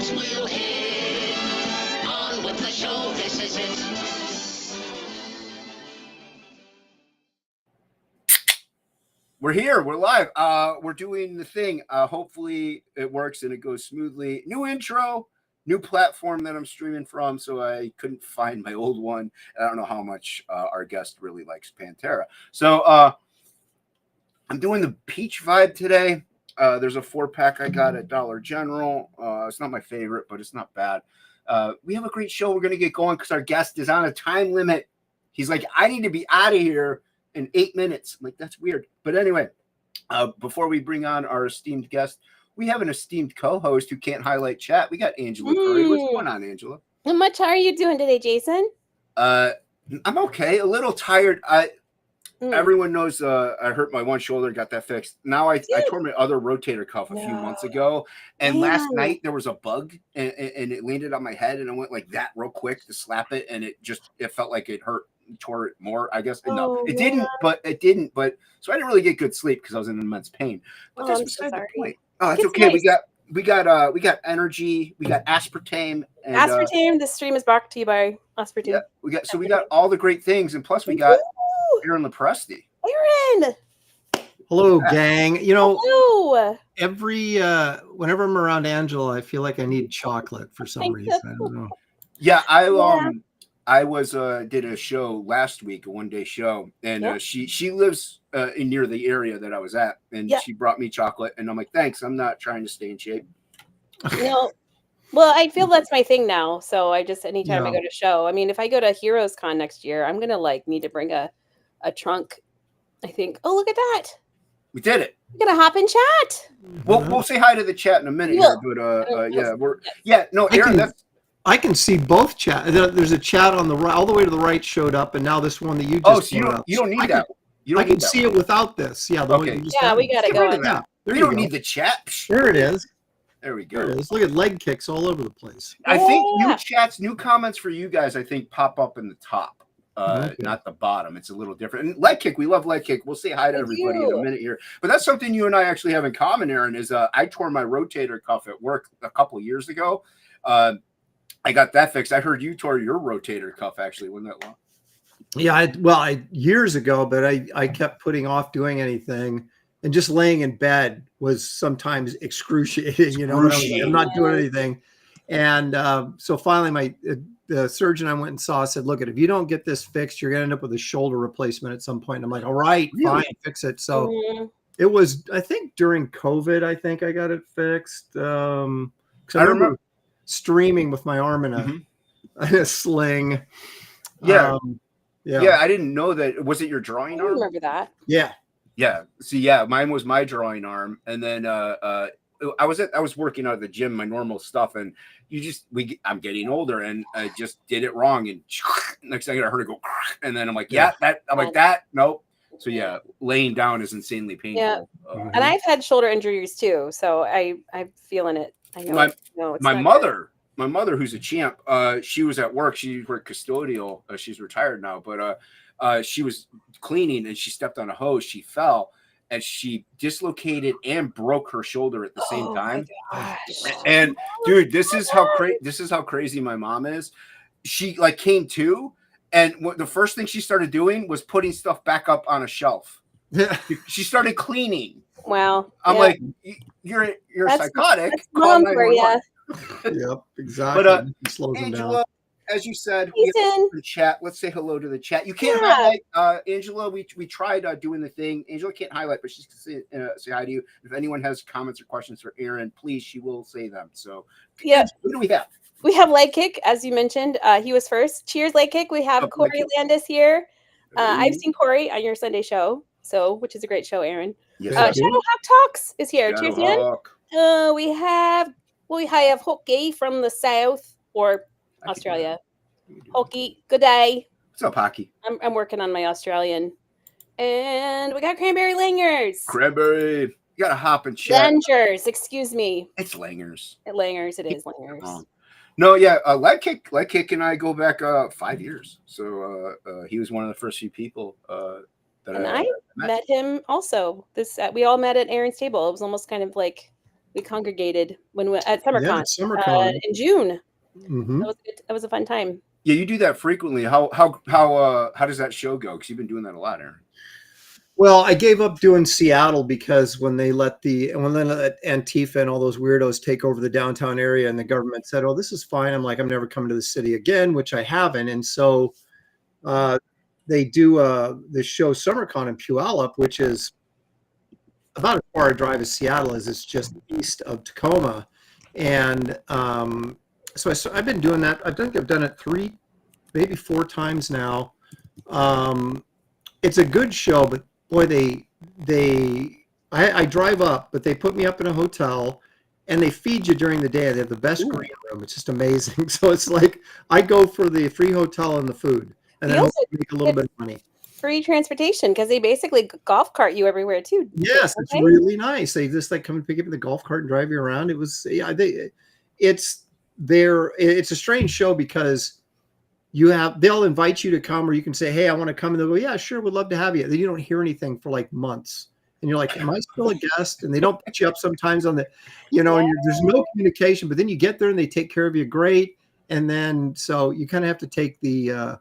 Yes, we'll hit. On with the show, this is it. We're here. We're live. We're doing the thing. Hopefully it works and it goes smoothly. New intro, new platform that I'm streaming from, so I couldn't find my old one. I don't know how much our guest really likes Pantera. So I'm doing the peach vibe today. There's a 4-pack I got at Dollar General. It's not my favorite, but it's not bad. We have a great show. We're going to get going because our guest is on a time limit. He's like, I need to be out of here in 8 minutes. I'm like, that's weird. But anyway, before we bring on our esteemed guest, we have an esteemed co-host who can't highlight chat. We got Angela Curry. What's going on, Angela? How much are you doing today, Jason? I'm okay. A little tired. Everyone knows I hurt my one shoulder, got that fixed. Now I tore my other rotator cuff a few months ago. And last night there was a bug and it landed on my head and I went like that real quick to slap it. And it felt like it hurt, tore it more, I guess. No, it didn't. But so I didn't really get good sleep because I was in immense pain. But that's beside the point. Oh, that's okay. Nice. We got energy. We got aspartame. And, aspartame. This stream is brought to you by aspartame. Yeah, we got all the great things, and plus we got Aaron LOPRESTI. Aaron. Hello, gang. You know, hello. Every whenever I'm around Angela, I feel like I need chocolate for some reason. I don't know. Yeah, I was did a show last week, a one-day show, and she lives near the area that I was at, and she brought me chocolate, and I'm like, thanks. I'm not trying to stay in shape. No. Well, I feel that's my thing now. So I just anytime I go to show, I mean, if I go to Heroes Con next year, I'm gonna need to bring a trunk. I think. Oh, look at that. We did it. We're gonna hop in chat. We'll say hi to the chat in a minute here, but Aaron, I can see both chat. There's a chat on the right, all the way to the right showed up, and now this one that you just you don't need that. I can see it without this. Yeah. Okay. We got to go. We don't need the chat. There it is. There we go. There it is. Look at leg kicks all over the place. I think new chats, new comments for you guys, I think pop up in the top, not the bottom. It's a little different. And leg kick, we love leg kick. We'll say hi to everybody in a minute here. But that's something you and I actually have in common, Aaron, is I tore my rotator cuff at work a couple years ago. I got that fixed. I heard you tore your rotator cuff actually. Wasn't that long? Yeah, years ago, but I kept putting off doing anything, and just laying in bed was sometimes excruciating. You know, I'm not doing anything, and so finally, the surgeon I went and saw said, "Look, if you don't get this fixed, you're gonna end up with a shoulder replacement at some point." And I'm like, "All right, fine, fix it." So it was, I think, during COVID. I think I got it fixed. I remember streaming with my arm in a sling. Yeah. I didn't know that. Was it your drawing arm? I remember that. Yeah. See, mine was my drawing arm, and then I was working out at the gym, my normal stuff, and I'm getting older, and I just did it wrong, and next thing I heard it go, and then I'm like, nope. So laying down is insanely painful. Yeah, and I've had shoulder injuries too, so I'm feeling it. I know. My mother, who's a champ, she was at work. She worked custodial. She's retired now, but she was cleaning and she stepped on a hose. She fell and she dislocated and broke her shoulder at the same time. And dude, this is how crazy my mom is. She came to, and the first thing she started doing was putting stuff back up on a shelf. She started cleaning. Wow. I'm like, you're psychotic. Mom for you. Yep, exactly. But slows Angela, down. as you said, we have the chat. Let's say hello to the chat. You can't highlight Angela. We tried doing the thing. Angela can't highlight, but she's gonna say hi to you. If anyone has comments or questions for Aaron, please, she will say them. So what do we have? We have leg kick, as you mentioned. He was first. Cheers, leg kick. We have Corey Landis here. I've seen Corey on your Sunday show, which is a great show, Aaron. Yes, Shadowhawk Talks is here. Cheers, Ian. We have Hockey from the South or Australia. Hockey, good day. What's up, Hockey? I'm working on my Australian. And we got Cranberry Langers. Cranberry. You got to hop and chat. Langers, excuse me. It's Langers. Langers, it is Langers. No, leg kick and I go back 5 years. So he was one of the first few people that I met him also. We all met at Aaron's table. It was almost kind of like we congregated when we at SummerCon Yeah, SummerCon. in June. Mhm. That was a fun time. Yeah, you do that frequently. How does that show go? Because you've been doing that a lot, Aaron. Well, I gave up doing Seattle because when they let Antifa and all those weirdos take over the downtown area, and the government said, "Oh, this is fine," I'm like, I'm never coming to the city again, which I haven't. And so they do the show SummerCon in Puyallup, which is about as far a drive as Seattle is. It's just east of Tacoma, and so I've been doing that. I think I've done it 3, maybe 4 times now. It's a good show, but boy, I drive up, but they put me up in a hotel and they feed you during the day. They have the best green room. It's just amazing. So it's like I go for the free hotel and the food, and then make a little bit of money. Free transportation, because they basically golf cart you everywhere too. Yes, it's really nice. They just like come and pick you up in the golf cart and drive you around. It was it's a strange show because they'll invite you to come, or you can say, "Hey, I want to come," and they'll go, "Yeah, sure, we'd love to have you." Then you don't hear anything for like months, and you're like, "Am I still a guest?" And they don't put you up sometimes on the, and there's no communication. But then you get there and they take care of you great, and then so you kind of have to take the.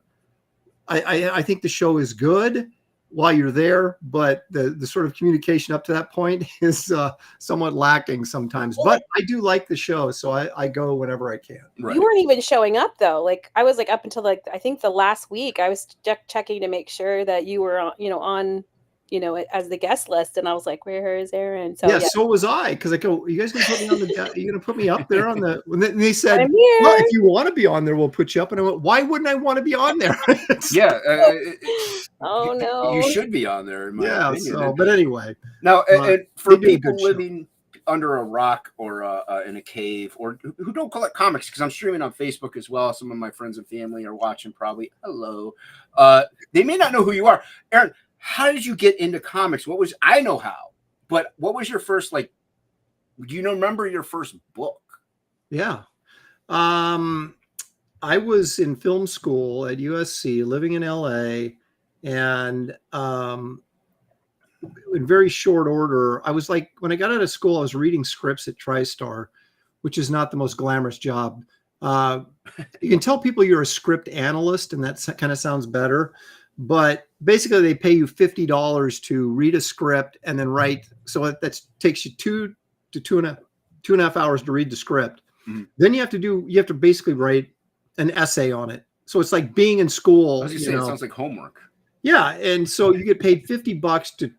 I think the show is good while you're there, but the sort of communication up to that point is somewhat lacking sometimes. But I do like the show, so I go whenever I can. Right. You weren't even showing up though. Like I was like up until like I think the last week I was checking to make sure that you were on as the guest list, and I was like, where is Aaron? So so was I, because I go, you guys gonna put me on the? Are you gonna put me up there on the? And they said, I'm here. Well, if you want to be on there, we'll put you up. And I went, why wouldn't I want to be on there? Yeah. Oh no. You should be on there. In my opinion. So, but anyway. Now, and for people living under a rock or in a cave, or who don't collect comics, because I'm streaming on Facebook as well. Some of my friends and family are watching. Probably, hello. They may not know who you are, Aaron. How did you get into comics? I know how, but what was your first, do you remember your first book? Yeah. I was in film school at USC, living in LA, and in very short order, I was like, when I got out of school, I was reading scripts at TriStar, which is not the most glamorous job. You can tell people you're a script analyst, and that kind of sounds better. But basically, they pay you $50 to read a script and then write. So that takes you 2 to 2.5 hours to read the script. Mm-hmm. Then you have to basically write an essay on it. So it's like being in school. I was just saying, it sounds like homework. Yeah, and so you get paid $50 to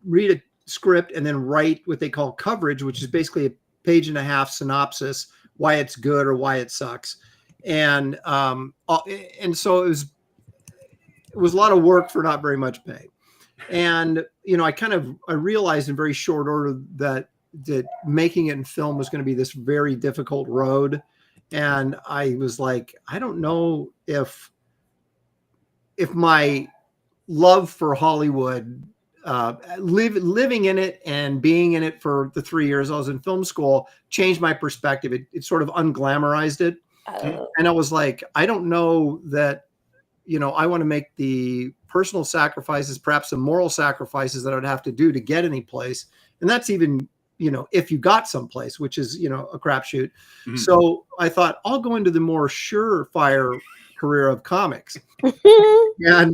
read a script and then write what they call coverage, which is basically a 1.5-page synopsis, why it's good or why it sucks. And so it was a lot of work for not very much pay. And, I realized in very short order that making it in film was going to be this very difficult road. And I was like, I don't know if my love for Hollywood, living in it and being in it for the 3 years I was in film school, changed my perspective. It sort of unglamorized it. And I was like, I don't know that, I want to make the personal sacrifices, perhaps some moral sacrifices that I would have to do to get any place. And that's even, if you got someplace, which is, a crapshoot. Mm-hmm. So I thought I'll go into the more surefire career of comics. And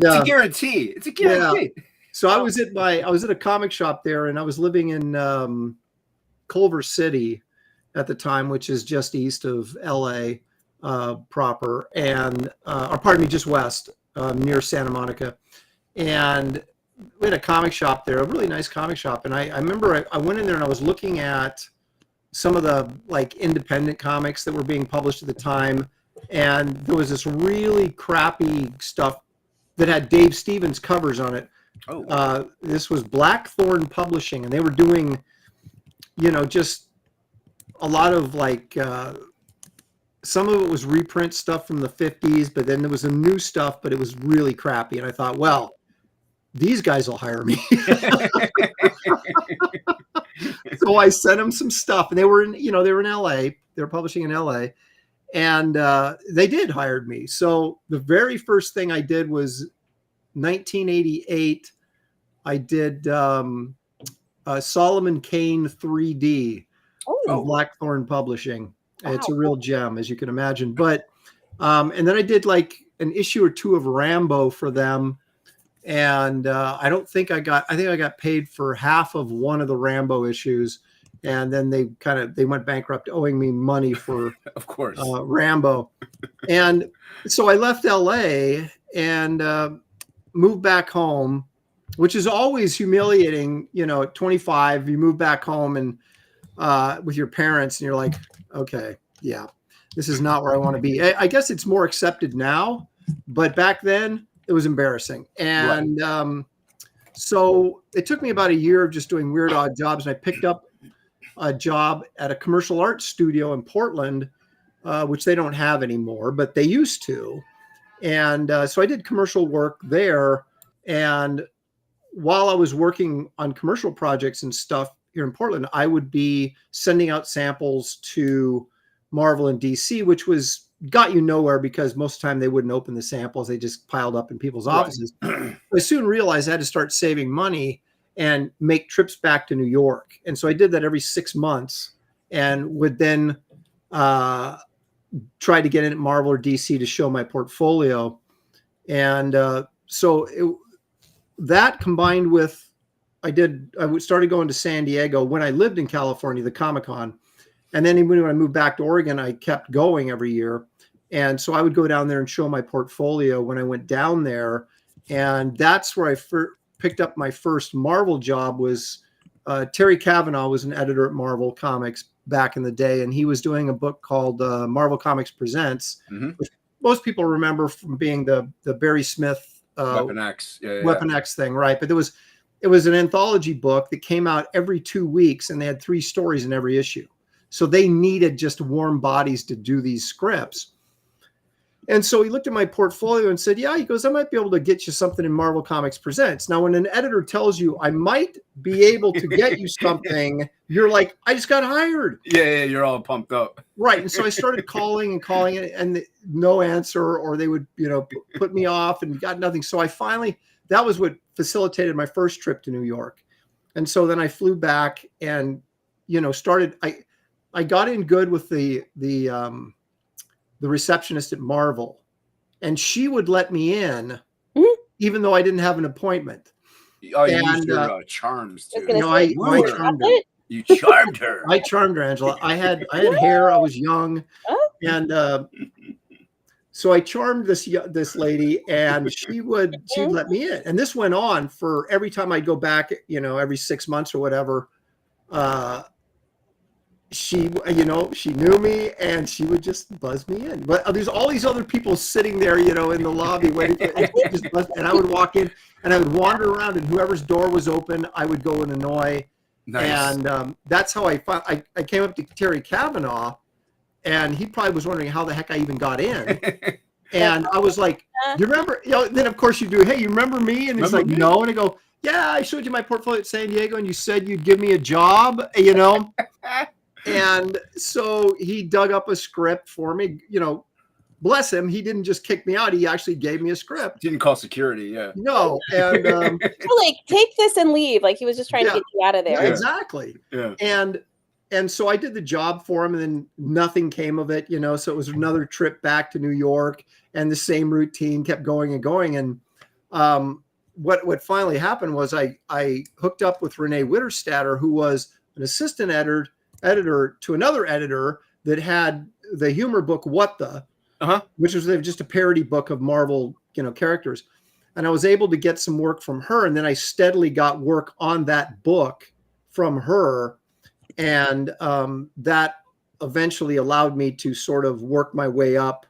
it's a guarantee. It's a guarantee. Yeah. So I was at a comic shop there, and I was living in Culver City at the time, which is just east of LA. Proper, and just west, near Santa Monica. And we had a comic shop there, a really nice comic shop. And I remember I went in there and I was looking at some of the independent comics that were being published at the time. And there was this really crappy stuff that had Dave Stevens covers on it. Oh. This was Blackthorn Publishing, and they were doing, just a lot of some of it was reprint stuff from the 50s, but then there was some new stuff, but it was really crappy. And I thought, well, these guys will hire me. So I sent them some stuff, and they were in LA. They were publishing in LA, and they did hire me. So the very first thing I did was 1988. I did Solomon Kane 3D from Blackthorn Publishing. Wow. It's a real gem, as you can imagine. But and then I did like an issue or two of Rambo for them. And I think I got paid for half of one of the Rambo issues. And then they went bankrupt, owing me money for of course Rambo. And so I left LA and moved back home, which is always humiliating. You know, at 25, you move back home and with your parents, and you're like, okay, yeah, this is not where I want to be. I guess it's more accepted now, but back then it was embarrassing. And so it took me about a year of just doing weird, odd jobs. And I picked up a job at a commercial art studio in Portland, which they don't have anymore, but they used to. And so I did commercial work there. And while I was working on commercial projects and stuff here in Portland, I would be sending out samples to Marvel and DC, which got you nowhere because most of the time they wouldn't open the samples. They just piled up in people's offices. I soon realized I had to start saving money and make trips back to New York. And so I did that every 6 months and would then try to get in at Marvel or DC to show my portfolio. And that combined with, I started going to San Diego when I lived in California, the Comic-Con. And then when I moved back to Oregon, I kept going every year. And so I would go down there and show my portfolio when I went down there. And that's where I picked up my first Marvel job. Was Terry Cavanaugh was an editor at Marvel Comics back in the day. And he was doing a book called Marvel Comics Presents, which most people remember from being the Barry Smith Weapon X. Weapon X thing, right? But it was an anthology book that came out every 2 weeks, and they had 3 stories in every issue. So they needed just warm bodies to do these scripts. And so he looked at my portfolio and said, yeah, he goes, I might be able to get you something in Marvel Comics Presents. Now, when an editor tells you I might be able to get you something, you're like, I just got hired. Yeah, you're all pumped up. Right. And so I started calling and no answer, or they would, put me off and got nothing. So that was what facilitated my first trip to New York. And so then I flew back and, I got in good with the receptionist at Marvel, and she would let me in even though I didn't have an appointment. Oh, you used your charms too. I charmed her. You charmed her. I charmed her, Angela. I had hair. I was young, and so I charmed this lady, and she'd let me in. And this went on for every time I'd go back, every 6 months or whatever. She knew me, and she would just buzz me in. But there's all these other people sitting there, in the lobby waiting. And I would walk in, and I would wander around, and whoever's door was open, I would go and annoy. Nice. And that's how I came up to Terry Cavanaugh, and he probably was wondering how the heck I even got in. And I was like, you remember? Then of course you do. Hey, you remember me? And he's like, no. And I go, yeah, I showed you my portfolio at San Diego, and you said you'd give me a job, And so he dug up a script for me, bless him. He didn't just kick me out. He actually gave me a script. Didn't call security. Yeah. No. And take this and leave. Like he was just trying to get you out of there. Yeah, exactly. Yeah. And so I did the job for him, and then nothing came of it, so it was another trip back to New York, and the same routine kept going and going. And what finally happened was I hooked up with Renee Witterstatter, who was an assistant editor to another editor that had the humor book What the, which was just a parody book of Marvel characters. And I was able to get some work from her, and then I steadily got work on that book from her, and that eventually allowed me to sort of work my way up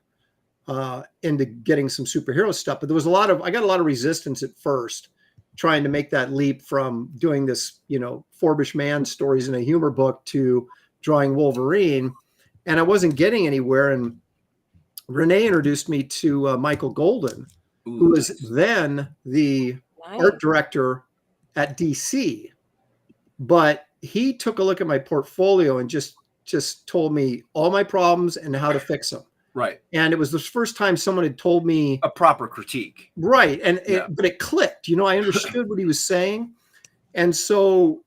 into getting some superhero stuff. But there was I got a lot of resistance at first, trying to make that leap from doing this, Forbish Man stories in a humor book to drawing Wolverine. And I wasn't getting anywhere. And Renee introduced me to Michael Golden, who was then the art director at DC. But he took a look at my portfolio and just told me all my problems and how to fix them. Right. And it was the first time someone had told me a proper critique. Right. And but it clicked, I understood what he was saying. And so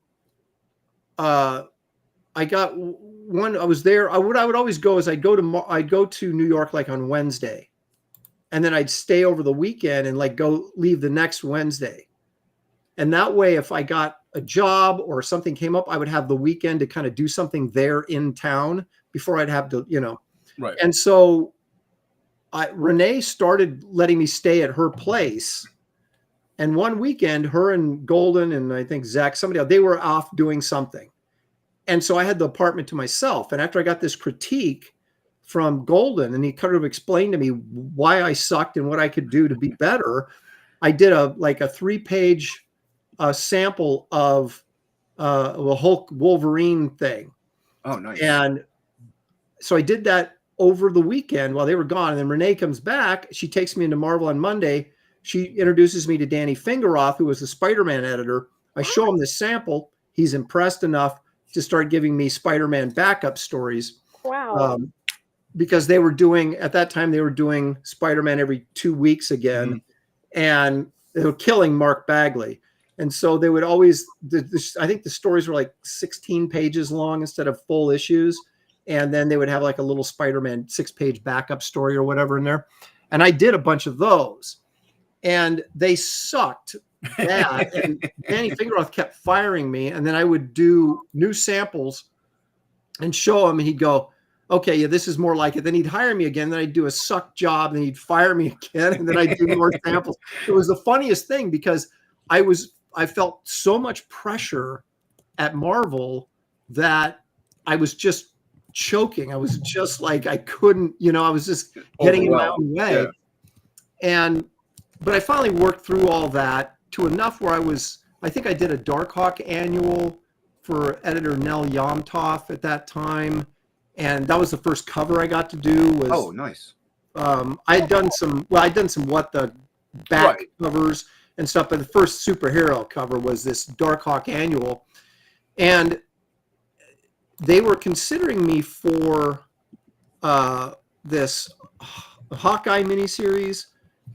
I got one. I was there. I would always go is I'd go to New York like on Wednesday, and then I'd stay over the weekend and like go leave the next Wednesday. And that way, if I got a job or something came up, I would have the weekend to kind of do something there in town before I'd have to, Right. And so Renee started letting me stay at her place. And one weekend, her and Golden and I think Zach, somebody else, they were off doing something. And so I had the apartment to myself. And after I got this critique from Golden, and he kind of explained to me why I sucked and what I could do to be better, I did a 3-page sample of the Hulk Wolverine thing. Oh, nice. And so I did that over the weekend while they were gone. And then Renee comes back. She takes me into Marvel on Monday. She introduces me to Danny Fingeroth, who was the Spider-Man editor. I show him this sample. He's impressed enough to start giving me Spider-Man backup stories. Wow. Because they were doing, at that time, they were doing Spider-Man every 2 weeks again. Mm-hmm. And they were killing Mark Bagley. And so they would always, I think the stories were like 16 pages long instead of full issues. And then they would have like a little Spider-Man 6-page backup story or whatever in there. And I did a bunch of those. And they sucked bad. And Danny Fingeroth kept firing me. And then I would do new samples and show him. And he'd go, okay, yeah, this is more like it. Then he'd hire me again. Then I'd do a suck job. And he'd fire me again. And then I'd do more samples. It was the funniest thing because I felt so much pressure at Marvel that I was just choking. I was just like, I couldn't, I was just getting in my own way. Yeah. But I finally worked through all that to enough where I think I did a Darkhawk annual for editor Nell Yomtoff at that time. And that was the first cover I got to do. Oh, nice. I'd done some What the back covers and stuff, but the first superhero cover was this Darkhawk annual. And they were considering me for this Hawkeye miniseries,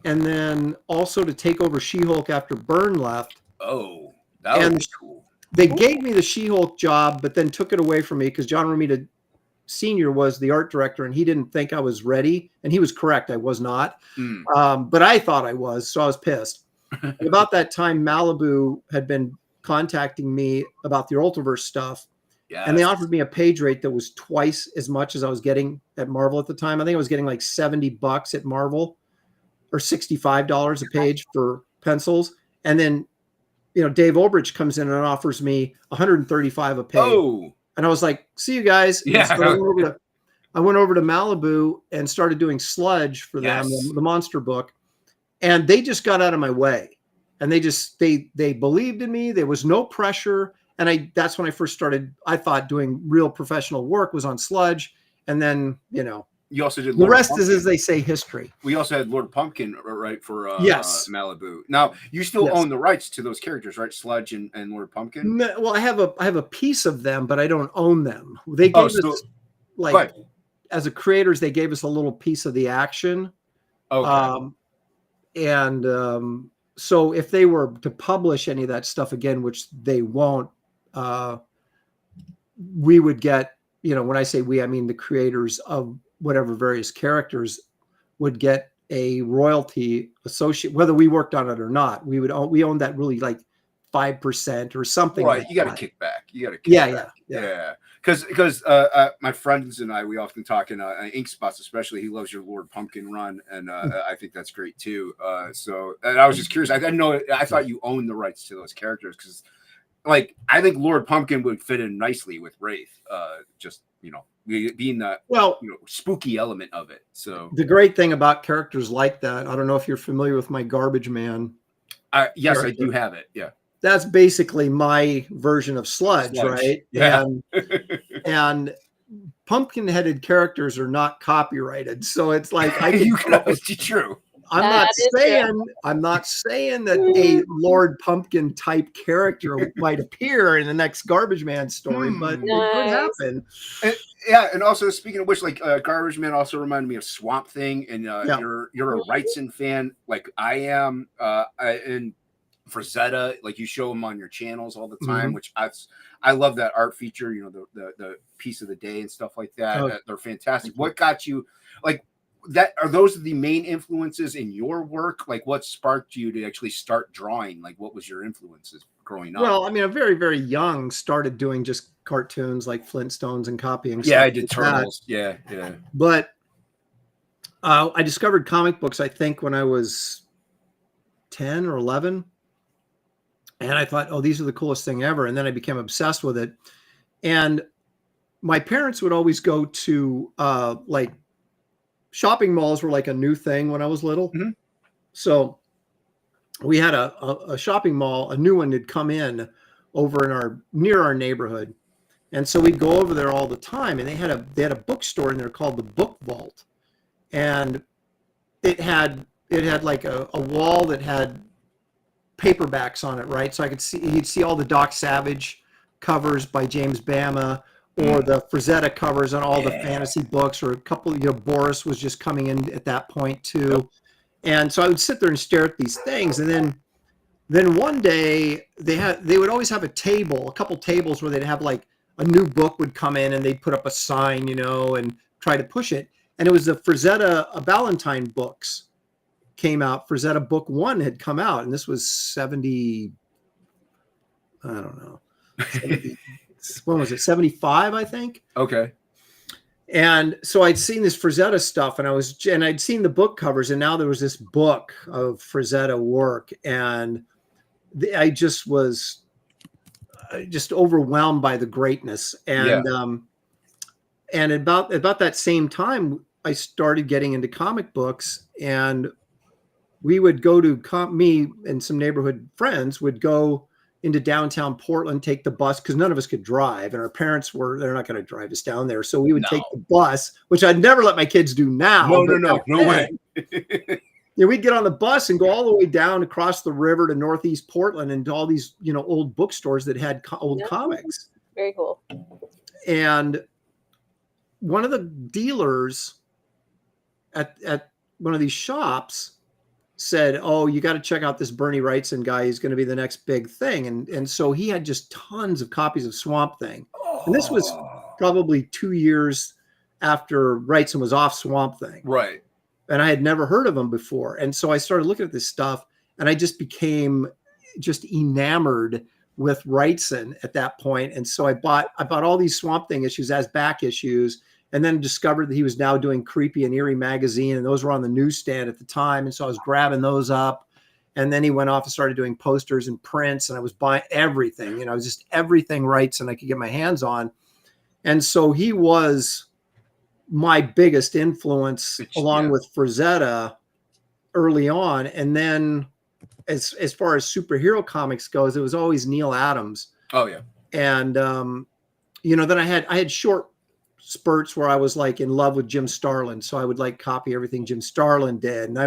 and then also to take over She-Hulk after Byrne left. Oh, that was cool. They gave me the She-Hulk job, but then took it away from me because John Romita Sr. was the art director, and he didn't think I was ready. And he was correct. I was not. But I thought I was, so I was pissed. About that time, Malibu had been contacting me about the Ultraverse stuff. Yes. And they offered me a page rate that was twice as much as I was getting at Marvel at the time. I think I was getting like $70 at Marvel or $65 a page for pencils. And then, Dave Olbrich comes in and offers me $135 a page. Oh. And I was like, see you guys. Yeah. So I went over to Malibu and started doing Sludge for them, the monster book. And they just got out of my way. And they believed in me. There was no pressure. And that's when I first started, I thought, doing real professional work was on Sludge. And then, you also did the rest is, as they say, history. We also had Lord Pumpkin, right, for Malibu. Now, you still own the rights to those characters, right? Sludge and Lord Pumpkin? Well, I have a piece of them, but I don't own them. They gave us, as a creators, they gave us a little piece of the action. Okay. So if they were to publish any of that stuff again, which they won't, we would get, when I say we, I mean the creators of whatever various characters would get a royalty associated, whether we worked on it or not. We own that really like 5% or something. Right. Like you got to kick back. Yeah. Because my friends and we often talk in Ink Spots, especially. He loves your Lord Pumpkin run, and I think that's great too. And I was just curious. I didn't know. I thought you owned the rights to those characters because, I think Lord Pumpkin would fit in nicely with Wraith. Being the spooky element of it. So the great thing about characters like that, I don't know if you're familiar with my Garbage Man. Yes, character. I do have it. Yeah. That's basically my version of Sludge. Right? Yeah. And pumpkin-headed characters are not copyrighted, so it's like it's true. I'm not saying that a Lord Pumpkin type character might appear in the next Garbage Man story, but it could happen. And also speaking of which, Garbage Man also reminded me of Swamp Thing, and you're a Wrightson fan, like I am, and Frazetta, like you show them on your channels all the time, Mhm. which I love that art feature, you know, the piece of the day and stuff like that. Oh, They're fantastic. thank you. What got you like that? Are those the main influences in your work? Like what sparked you to actually start drawing? Like what was your influences growing up? Well, I mean, I'm very, very young, started doing just cartoons like Flintstones and copying Yeah, stuff I did like that. Turtles. Yeah. But I discovered comic books, I think, when I was 10 or 11. And I thought, oh, these are the coolest thing ever. And then I became obsessed with it. And my parents would always go to like shopping malls were like a new thing when I was little. Mhm. So we had a shopping mall, a new one had come in over in near our neighborhood. And so we'd go over there all the time. And they had a bookstore in there called the Book Vault. And it had like a wall that had paperbacks on it, right? So you'd see all the Doc Savage covers by James Bama, or the Frazetta covers on all the fantasy books, or a couple, Boris was just coming in at that point too. Yep. And so I would sit there and stare at these things. And then one day they would always have a couple tables where they'd have like a new book would come in and they'd put up a sign, and try to push it. And it was the Frazetta Ballantine books came out. Frazetta book 1 had come out, and this was 70, I don't know, 70, when was it, 75, I think. Okay. And so I'd seen this Frazetta stuff, and I'd seen the book covers, and now there was this book of Frazetta work, and I just was just overwhelmed by the greatness. And and about that same time, I started getting into comic books, and we would go to me and some neighborhood friends would go into downtown Portland, take the bus, because none of us could drive, and our parents they're not going to drive us down there. So we would take the bus, which I'd never let my kids do now. No way. We'd get on the bus and go all the way down across the river to Northeast Portland and to all these, old bookstores that had old comics. Very cool. And one of the dealers at one of these shops said, "Oh, you got to check out this Bernie Wrightson guy. He's going to be the next big thing." And so he had just tons of copies of Swamp Thing. And this was probably 2 years after Wrightson was off Swamp Thing. Right. And I had never heard of him before. And so I started looking at this stuff, and I just became just enamored with Wrightson at that point. And so I bought all these Swamp Thing issues as back issues, and then discovered that he was now doing Creepy and Eerie magazine, and those were on the newsstand at the time. And so I was grabbing those up. And then he went off and started doing posters and prints, and I was buying everything, it was just everything Wrightson I could get my hands on. And so he was my biggest influence, along with Frazetta early on. And then as far as superhero comics goes, it was always Neil Adams. Oh yeah. And then I had short spurts where I was like in love with Jim Starlin, so I would like copy everything Jim Starlin did. And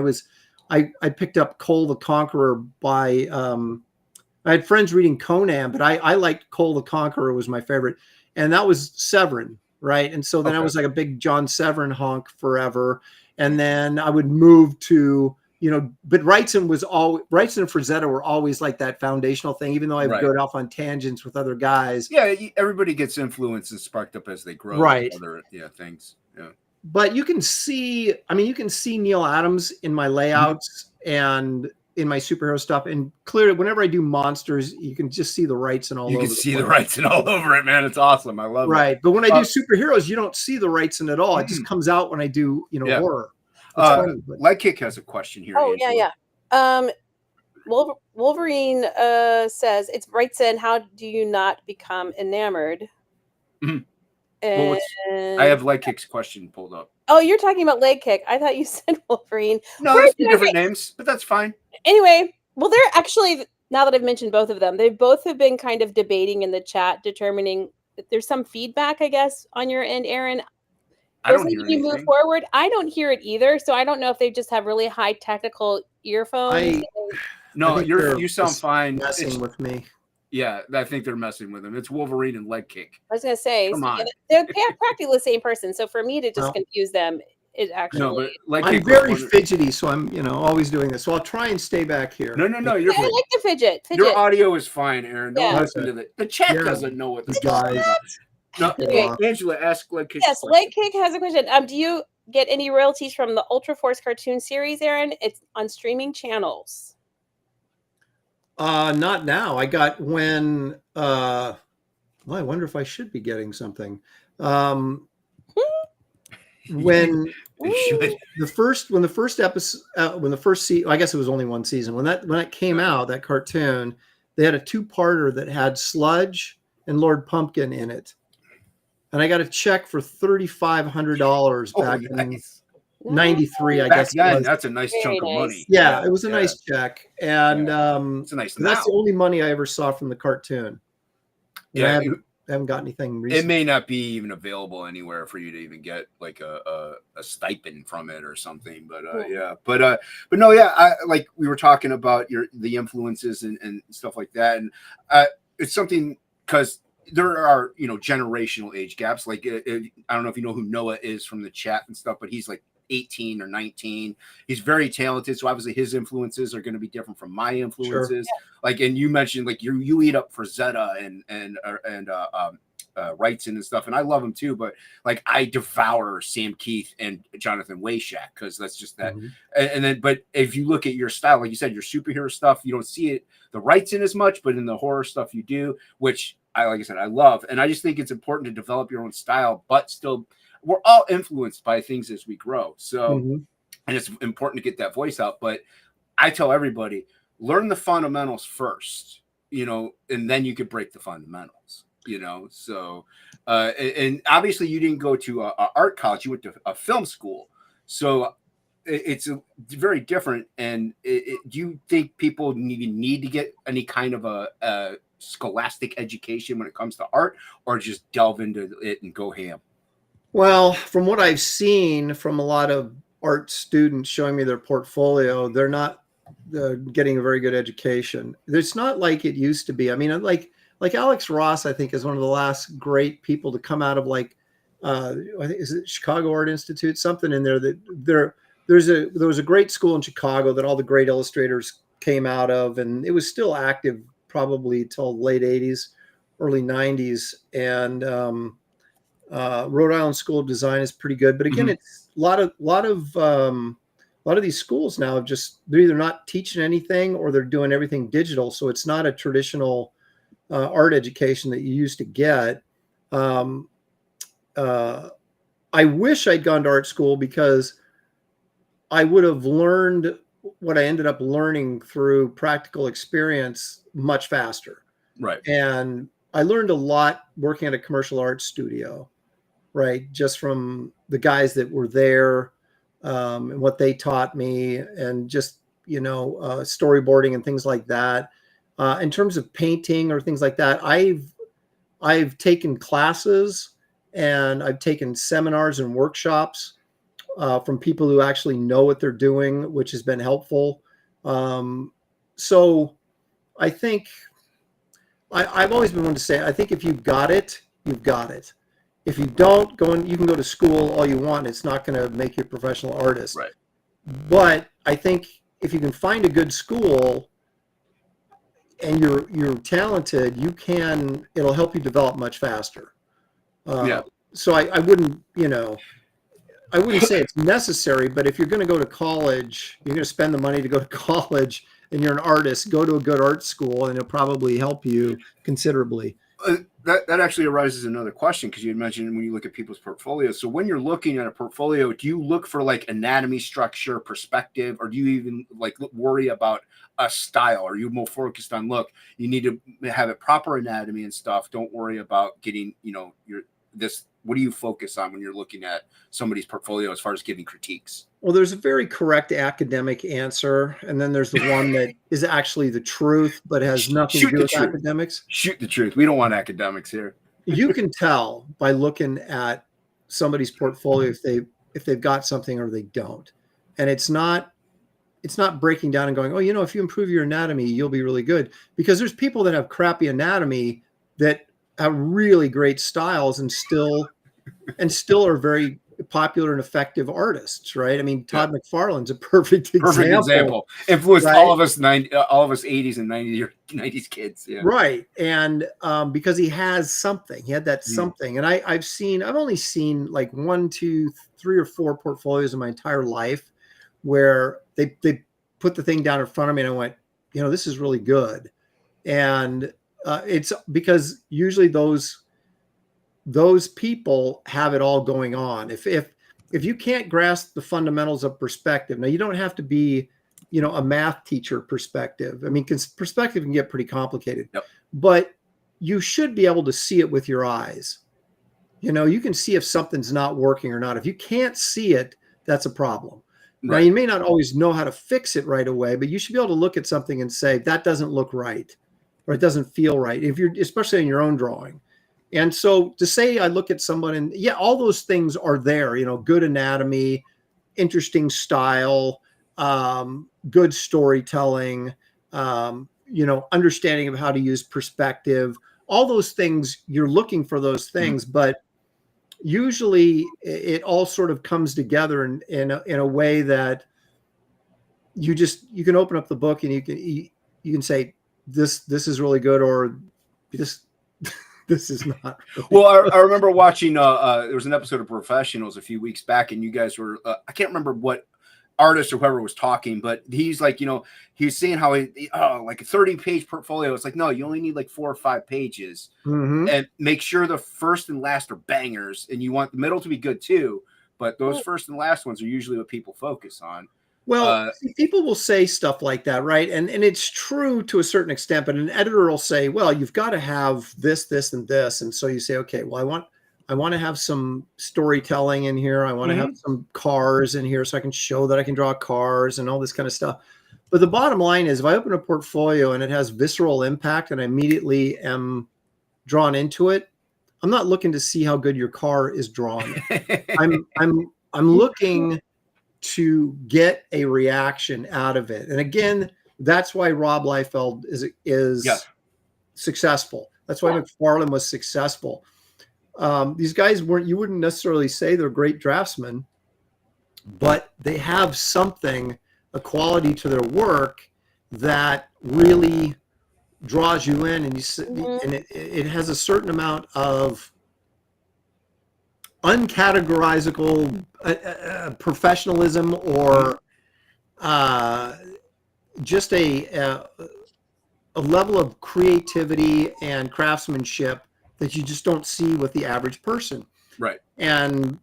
I picked up Cole the Conqueror by I had friends reading Conan, but I liked Cole the Conqueror was my favorite, and that was Severin, right? And so then I was like a big John Severin honk forever. And then I would move to but Wrightson and Frazetta were always like that foundational thing, even though I would go off on tangents with other guys. Yeah, everybody gets influenced and sparked up as they grow. Right. Other things. Yeah. But you can see Neil Adams in my layouts and in my superhero stuff. And clearly, whenever I do monsters, you can just see the Wrightson all over. You can see the Wrightson all over it, man. It's awesome. I love it. Right. But when I do superheroes, you don't see the Wrightson at all. It just comes out when I do, horror. Leg Kick has a question here. Oh, Angela. Yeah. Wolverine says, it's Wrightson. How do you not become enamored? I have Leg Kick's question pulled up. Oh, you're talking about Leg Kick. I thought you said Wolverine. No, there's two different names, but that's fine. Anyway, well, they're actually, now that I've mentioned both of them, they both have been kind of debating in the chat, determining if there's some feedback, I guess, on your end, Aaron. I don't hear anything. Move forward. I don't hear it either, so I don't know if they just have really high technical earphones. You sound fine. Messing with me. Yeah, I think they're messing with him. It's Wolverine and Leg Kick. I was going to say, Come on. they're practically the same person. So for me to just confuse them, it actually. No, but like I'm very fidgety, so I'm always doing this. So I'll try and stay back here. No, you're I like the fidget. Your audio is fine, Aaron. Don't Yeah. listen to the chat. Doesn't know what the guys. about. No, Okay. Angela, ask Leg Kick. Yes, Leg Kick has a question. Do you get any royalties from the Ultra Force cartoon series, Aaron? It's on streaming channels. Not now. I got when. Well, I wonder if I should be getting something. When the first episode, I guess it was only one season. When that came out, that cartoon, they had a 2-parter that had Sludge and Lord Pumpkin in it, and I got a check for $3,500 back in '93. I guess then, it was. that's a nice Very chunk of nice. money. Yeah, it was a nice check, and it's a nice. that's the only money I ever saw from the cartoon. Yeah, I haven't got anything recently. It may not be even available anywhere for you to even get like a stipend from it or something. But but no, I, like we were talking about the influences and stuff like that, and it's something because there are generational age gaps. Like I don't know if you know who Noah is from the chat and stuff, but he's like 18 or 19. He's very talented, so obviously his influences are going to be different from my influences. Sure. Like, and you mentioned like you eat up Frazetta and Wrightson and stuff, and I love him too. But like I devour Sam Keith and Jonathan Wayshak because that's just that. Mm-hmm. And then, but if you look at your style, like you said, your superhero stuff, you don't see it the Wrightson as much, but in the horror stuff you do, which like I said, I love, and I just think it's important to develop your own style, but still. We're all influenced by things as we grow. So, and it's important to get that voice out. But I tell everybody, learn the fundamentals first, and then you could break the fundamentals, So, and obviously you didn't go to a art college. You went to a film school. So it's very different. And do you think people need to get any kind of a scholastic education when it comes to art, or just delve into it and go ham? Well, from what I've seen from a lot of art students showing me their portfolio, they're not getting a very good education. It's not like it used to be. I mean, like Alex Ross, I think, is one of the last great people to come out of I think is it Chicago Art Institute, something in there that there was a great school in Chicago that all the great illustrators came out of, and it was still active probably till late 80s, early 90s, and Rhode Island School of Design is pretty good, but again, it's a lot of these schools now have they're either not teaching anything or they're doing everything digital. So it's not a traditional art education that you used to get. I wish I'd gone to art school because I would have learned what I ended up learning through practical experience much faster. Right. And I learned a lot working at a commercial art studio. Right, just from the guys that were there and what they taught me, and just storyboarding and things like that. In terms of painting or things like that, I've taken classes and I've taken seminars and workshops from people who actually know what they're doing, which has been helpful. So I think I've always been one to say, I think if you've got it, you've got it. If you don't you can go to school all you want. It's not going to make you a professional artist. Right. But I think if you can find a good school and you're talented, it'll help you develop much faster. So I wouldn't, I wouldn't say it's necessary, but if you're going to go to college, you're going to spend the money to go to college and you're an artist, go to a good art school and it'll probably help you considerably. That actually arises another question, because you had mentioned when you look at people's portfolios. So when you're looking at a portfolio, do you look for like anatomy, structure, perspective, or do you even like worry about a style? Are you more focused on, look, you need to have a proper anatomy and stuff. Don't worry about getting, what do you focus on when you're looking at somebody's portfolio as far as giving critiques? Well, there's a very correct academic answer, and then there's the one that is actually the truth, but has nothing to do with academics. Shoot the truth. We don't want academics here. You can tell by looking at somebody's portfolio if they've got something or they don't, and it's not breaking down and going, if you improve your anatomy, you'll be really good. Because there's people that have crappy anatomy that have really great styles and still are very popular and effective artists, right? I mean, Todd McFarlane's a perfect example. Influenced right? all of us 80s and 90s kids. Yeah. Right. And because he has something, he had that something. And I've only seen like 1, 2, 3 or 4 portfolios in my entire life where they put the thing down in front of me and I went, this is really good. And it's because usually those people have it all going on. If you can't grasp the fundamentals of perspective, now you don't have to be, a math teacher perspective. I mean, because perspective can get pretty complicated, but you should be able to see it with your eyes. You can see if something's not working or not. If you can't see it, that's a problem. Right. Now, you may not always know how to fix it right away, but you should be able to look at something and say, that doesn't look right, or it doesn't feel right, especially in your own drawing. And so to say, I look at someone and all those things are there, good anatomy, interesting style, good storytelling, understanding of how to use perspective, all those things, you're looking for those things, but usually it all sort of comes together in a way that you can open up the book and you can say, this is really good, or this is not really well. I remember watching there was an episode of Professionals a few weeks back, and you guys were I can't remember what artist or whoever was talking, but he's like, he was saying how like a 30-page portfolio. It's like, no, you only need like 4 or 5 pages, and make sure the first and last are bangers, and you want the middle to be good too, but those first and last ones are usually what people focus on. Well, people will say stuff like that, right? And it's true to a certain extent, but an editor will say, well, you've got to have this, this, and this. And so you say, okay, well, I want to have some storytelling in here. I want to have some cars in here so I can show that I can draw cars and all this kind of stuff. But the bottom line is, if I open a portfolio and it has visceral impact and I immediately am drawn into it, I'm not looking to see how good your car is drawn. I'm looking to get a reaction out of it. And again, that's why Rob Liefeld is successful. That's why McFarlane was successful. These guys you wouldn't necessarily say they're great draftsmen, but they have something, a quality to their work that really draws you in, and and it has a certain amount of uncategorizable professionalism, or just a level of creativity and craftsmanship that you just don't see with the average person. Right. And,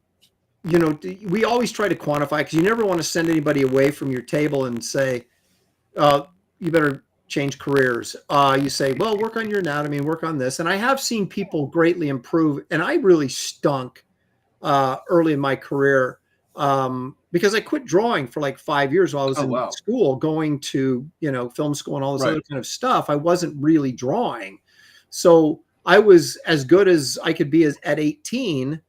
we always try to quantify, because you never want to send anybody away from your table and say, you better change careers. You say, well, work on your anatomy and work on this. And I have seen people greatly improve, and I really stunk early in my career because I quit drawing for like 5 years while I was in school, going to, film school and all this other kind of stuff. I wasn't really drawing. So I was as good as I could be at 18.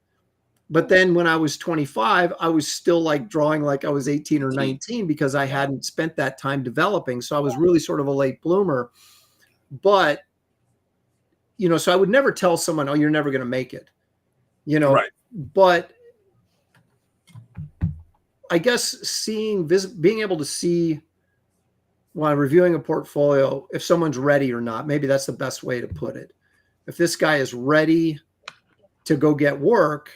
But then when I was 25, I was still like drawing like I was 18 or 19 because I hadn't spent that time developing. So I was really sort of a late bloomer. But, so I would never tell someone, oh, you're never going to make it, But I guess being able to see while reviewing a portfolio, if someone's ready or not, maybe that's the best way to put it. If this guy is ready to go get work,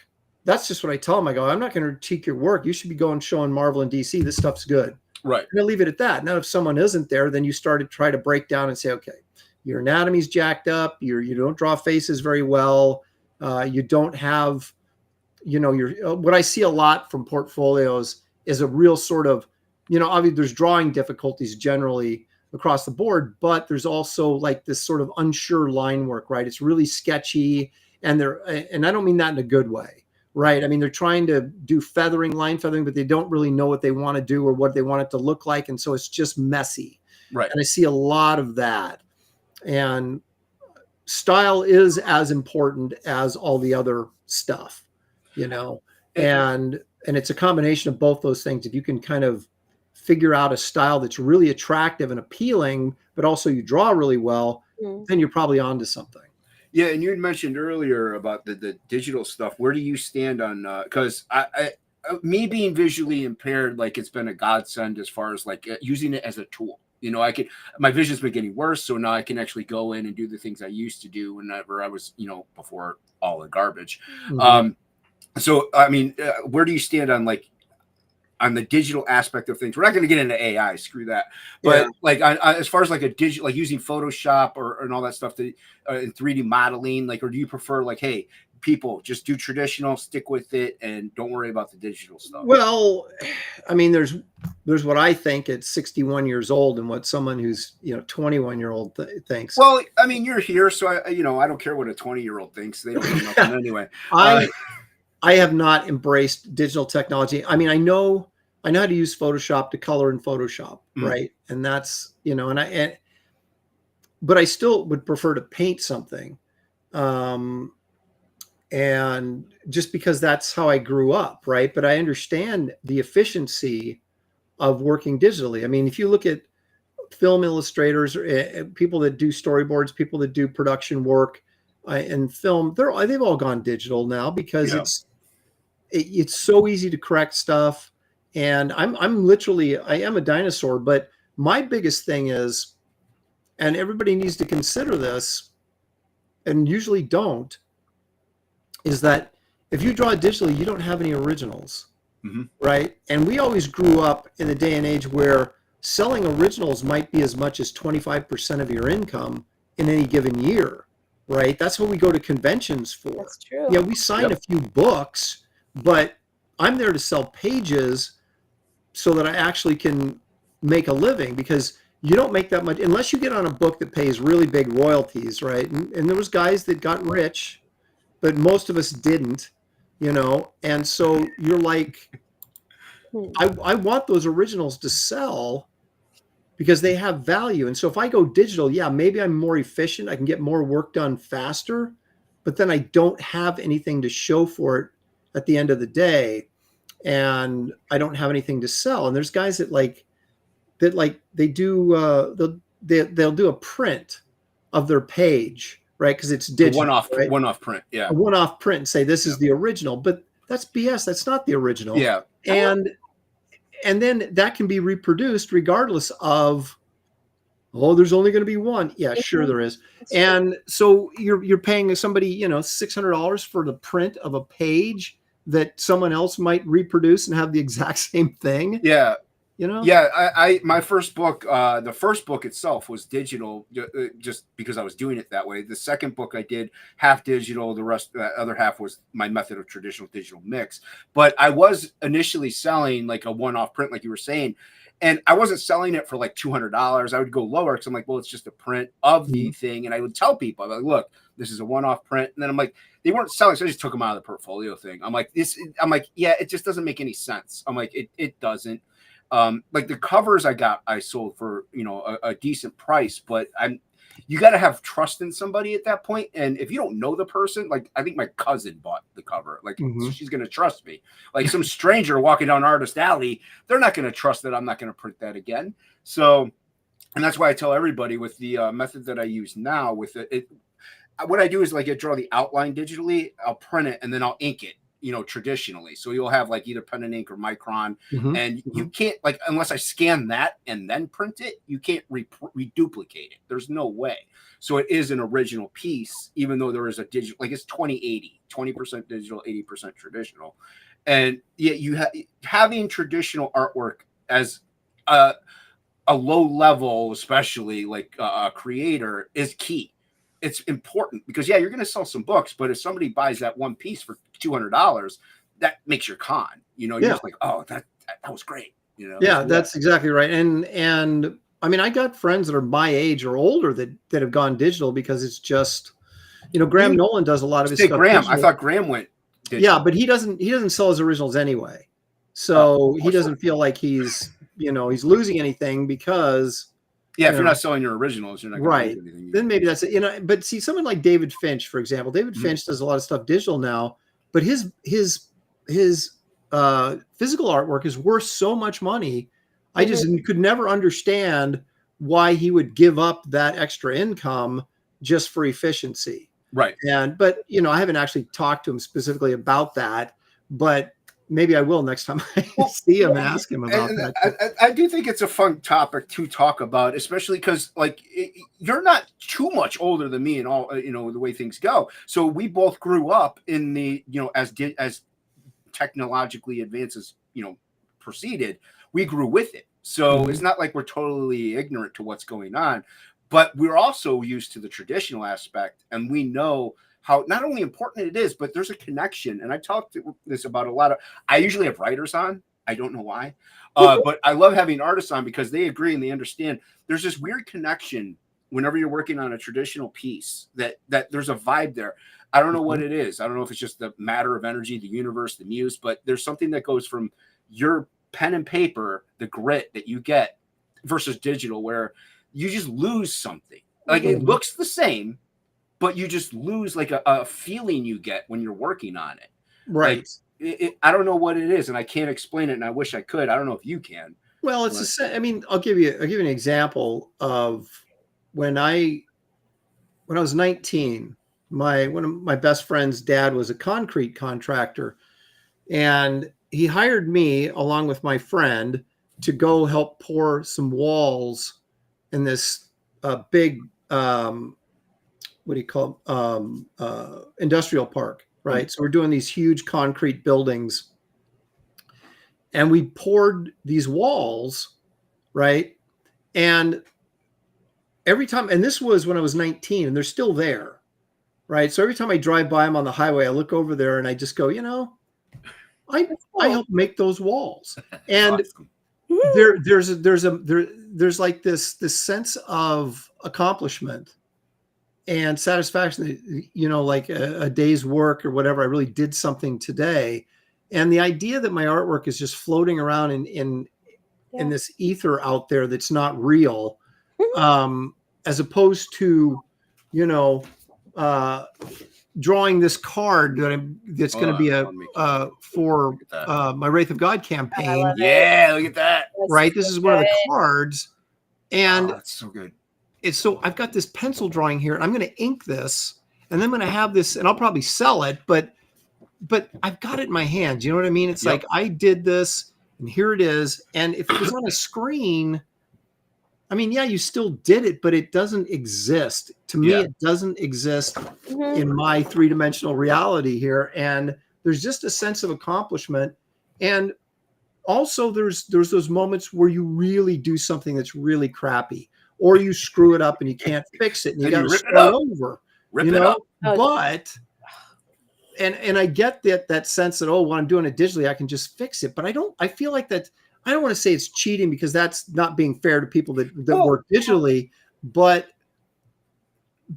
that's just what I tell him. I go, I'm not going to critique your work. You should be going showing Marvel and DC. This stuff's good. Right. And I leave it at that. Now, if someone isn't there, then you start to try to break down and say, okay, your anatomy's jacked up. You don't draw faces very well. You don't have, what I see a lot from portfolios is a real sort of, obviously there's drawing difficulties generally across the board, but there's also like this sort of unsure line work, right? It's really sketchy, and I don't mean that in a good way. Right. I mean, they're trying to do line feathering, but they don't really know what they want to do or what they want it to look like. And so it's just messy. Right. And I see a lot of that. And style is as important as all the other stuff, and it's a combination of both those things. If you can kind of figure out a style that's really attractive and appealing, but also you draw really well, then you're probably onto something. Yeah, and you had mentioned earlier about the digital stuff. Where do you stand on? Because me being visually impaired, like it's been a godsend as far as like using it as a tool. You know, my vision's been getting worse, so now I can actually go in and do the things I used to do whenever I was, before all the garbage. So, I mean, where do you stand on like on the digital aspect of things? We're not going to get into AI, screw that. But like as far as like a digital, like using Photoshop and all that stuff in 3D modeling, like, or do you prefer like, hey, people just do traditional, stick with it, and don't worry about the digital stuff? Well, I mean, there's what I think at 61 years old and what someone who's 21-year-old thinks. Well, I mean, you're here, so I don't care what a 20-year-old thinks. They don't know nothing anyway. I have not embraced digital technology. I mean, I know how to use Photoshop to color in Photoshop, right? And that's, but I still would prefer to paint something. And just because that's how I grew up, right? But I understand the efficiency of working digitally. I mean, if you look at film illustrators, people that do storyboards, people that do production work in film, they've all gone digital now because it's so easy to correct stuff. And I am a dinosaur, but my biggest thing is, and everybody needs to consider this, and usually don't, is that if you draw digitally, you don't have any originals, right? And we always grew up in the day and age where selling originals might be as much as 25% of your income in any given year, right? That's what we go to conventions for. That's true. Yeah, we sign a few books, but I'm there to sell pages so that I actually can make a living, because you don't make that much unless you get on a book that pays really big royalties, right? And there was guys that got rich, but most of us didn't, and so you're like, I want those originals to sell because they have value. And so if I go digital, maybe I'm more efficient. I can get more work done faster, but then I don't have anything to show for it at the end of the day. And I don't have anything to sell. And there's guys that they do, they'll do a print of their page, right? Because it's digital. One-off print. Yeah. A one-off print and say, this is the original, but that's BS. That's not the original. Yeah. And then that can be reproduced regardless of, there's only going to be one. Yeah, sure there is. And so you're paying somebody, $600 for the print of a page that someone else might reproduce and have the exact same thing. Yeah. My first book, the first book itself was digital, just because I was doing it that way. The second book I did half digital, the other half was my method of traditional digital mix. But I was initially selling like a one-off print, like you were saying, and I wasn't selling it for like $200. I would go lower because I'm like, well, it's just a print of the thing, and I would tell people, I'm like, look, this is a one-off print, and then I'm like, they weren't selling, so I just took them out of the portfolio thing. I'm like, yeah, it just doesn't make any sense. I'm like, it doesn't. Like the covers I sold for, a decent price, but you got to have trust in somebody at that point. And if you don't know the person, like I think my cousin bought the cover, like so she's going to trust me. Like some stranger walking down Artist Alley, they're not going to trust that I'm not going to print that again. So, and that's why I tell everybody with the method that I use now with what I do is like I draw the outline digitally, I'll print it, and then I'll ink it, traditionally. So you'll have like either pen and ink or micron, and you can't, like, unless I scan that and then print it, you can't reduplicate it. There's no way. So it is an original piece, even though there is a digital, like it's 20-80, 20% digital, 80% traditional. And yet having traditional artwork as a low level, especially like a creator, is key. It's important because you're going to sell some books, but if somebody buys that one piece for $200, that makes your con. You're just like, oh, that was great. Yeah, that's exactly right. And I mean, I got friends that are my age or older that have gone digital because it's just, Graham Nolan does a lot of his stuff. Graham, I thought Graham went digital. Yeah, but he doesn't sell his originals anyway, so he doesn't feel like he's losing anything because. Yeah, if you're not selling your originals, you're not going to do anything. Then maybe that's it. But see, someone like David Finch, for example, David Finch does a lot of stuff digital now, but his physical artwork is worth so much money. I just could never understand why he would give up that extra income just for efficiency. Right. But I haven't actually talked to him specifically about that, but maybe I will next time I see him and ask him about that. I do think it's a fun topic to talk about, especially because you're not too much older than me and all, the way things go. So we both grew up in the, as technologically advances, proceeded, we grew with it. So it's not like we're totally ignorant to what's going on, but we're also used to the traditional aspect, and we know how not only important it is, but there's a connection. And I talked this about a lot of, I usually have writers on. I don't know why, but I love having artists on because they agree and they understand. There's this weird connection whenever you're working on a traditional piece that there's a vibe there. I don't know what it is. I don't know if it's just the matter of energy, the universe, the muse, but there's something that goes from your pen and paper, the grit that you get versus digital, where you just lose something. Like it looks the same, but you just lose like a feeling you get when you're working on it. Right. Like, I don't know what it is, and I can't explain it, and I wish I could. I don't know if you can. Well, it's the same. I mean, I'll give you an example of when I was 19. One of my best friend's dad was a concrete contractor, and he hired me along with my friend to go help pour some walls in this big what do you call industrial park, right? So we're doing these huge concrete buildings, and we poured these walls, right? And every time, and this was when I was 19, and they're still there, right? So every time I drive by them on the highway, I look over there and I just go, I helped make those walls. And Awesome. there's like this sense of accomplishment and satisfaction, like a day's work or whatever. I really did something today. And the idea that my artwork is just floating around in this ether out there that's not real, as opposed to, drawing this card that's going to be for my Wraith of God campaign. Yeah, look at that. Right. This is one of the cards. And that's so good. So I've got this pencil drawing here, and I'm going to ink this, and then I'm going to have this, and I'll probably sell it, but I've got it in my hands. You know what I mean? It's like I did this, and here it is. And if it was on a screen, I mean, yeah, you still did it, but it doesn't exist. To me, it doesn't exist in my three-dimensional reality here. And there's just a sense of accomplishment. And also there's those moments where you really do something that's really crappy, or you screw it up and you can't fix it, and you got to start over. Rip it up. But and I get that sense that, when I'm doing it digitally, I can just fix it. But I feel like that. I don't want to say it's cheating, because that's not being fair to people that work digitally, but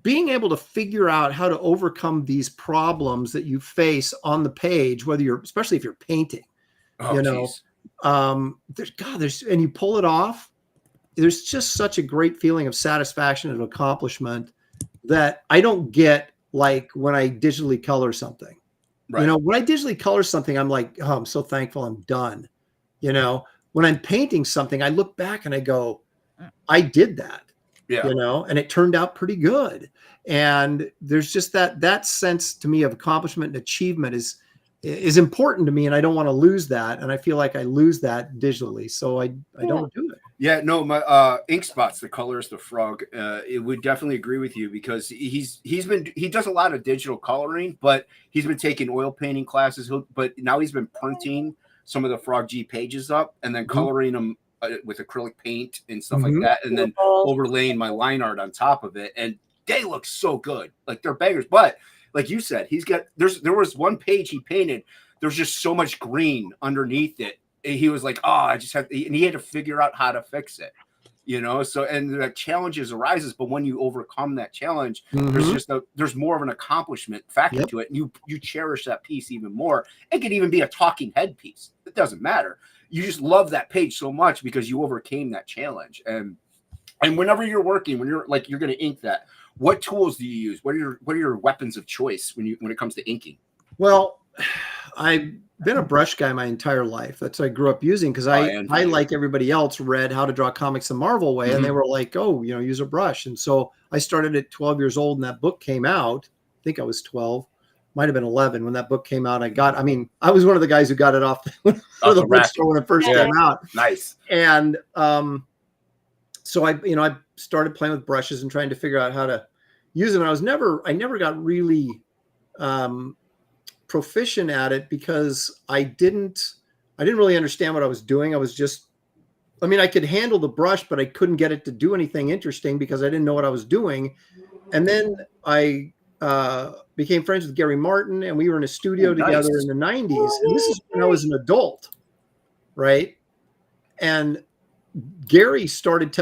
being able to figure out how to overcome these problems that you face on the page, especially if you're painting, there's and you pull it off. There's just such a great feeling of satisfaction and accomplishment that I don't get like when I digitally color something. Right. When I digitally color something, I'm like, I'm so thankful I'm done. When I'm painting something, I look back and I go, I did that, and it turned out pretty good. And there's just that sense to me of accomplishment and achievement is important to me, and I don't want to lose that. And I feel like I lose that digitally, so I don't do it. Yeah, no, my Ink Spots, the colorist, the frog, it would definitely agree with you, because he does a lot of digital coloring, but he's been taking oil painting classes, but now he's been printing some of the Frog G pages up and then coloring them with acrylic paint and stuff like that, and then overlaying my line art on top of it, and they look so good. Like, they're bangers. But like you said, there was one page he painted, there's just so much green underneath it. He was like, and he had to figure out how to fix it, so, and the challenges arises, but when you overcome that challenge, there's more of an accomplishment factor to it, and you cherish that piece even more. It could even be a talking head piece. It doesn't matter. You just love that page so much because you overcame that challenge. And whenever you're working, when you're going to ink that, what tools do you use? What are your weapons of choice when it comes to inking? Well, I've been a brush guy my entire life. That's what I grew up using, because I like everybody else, read How to Draw Comics the Marvel Way, and they were like, use a brush. And so I started at 12 years old, and that book came out, think I was 12, might have been 11 when that book came out. I was one of the guys who got it off the bookstore when it first came out. Nice. And so I started playing with brushes and trying to figure out how to use them. I never got really proficient at it because I didn't really understand what I was doing. I could handle the brush, but I couldn't get it to do anything interesting because I didn't know what I was doing. And then I became friends with Gary Martin, and we were in a studio together in the 90s. And this is when I was an adult, right? And Gary started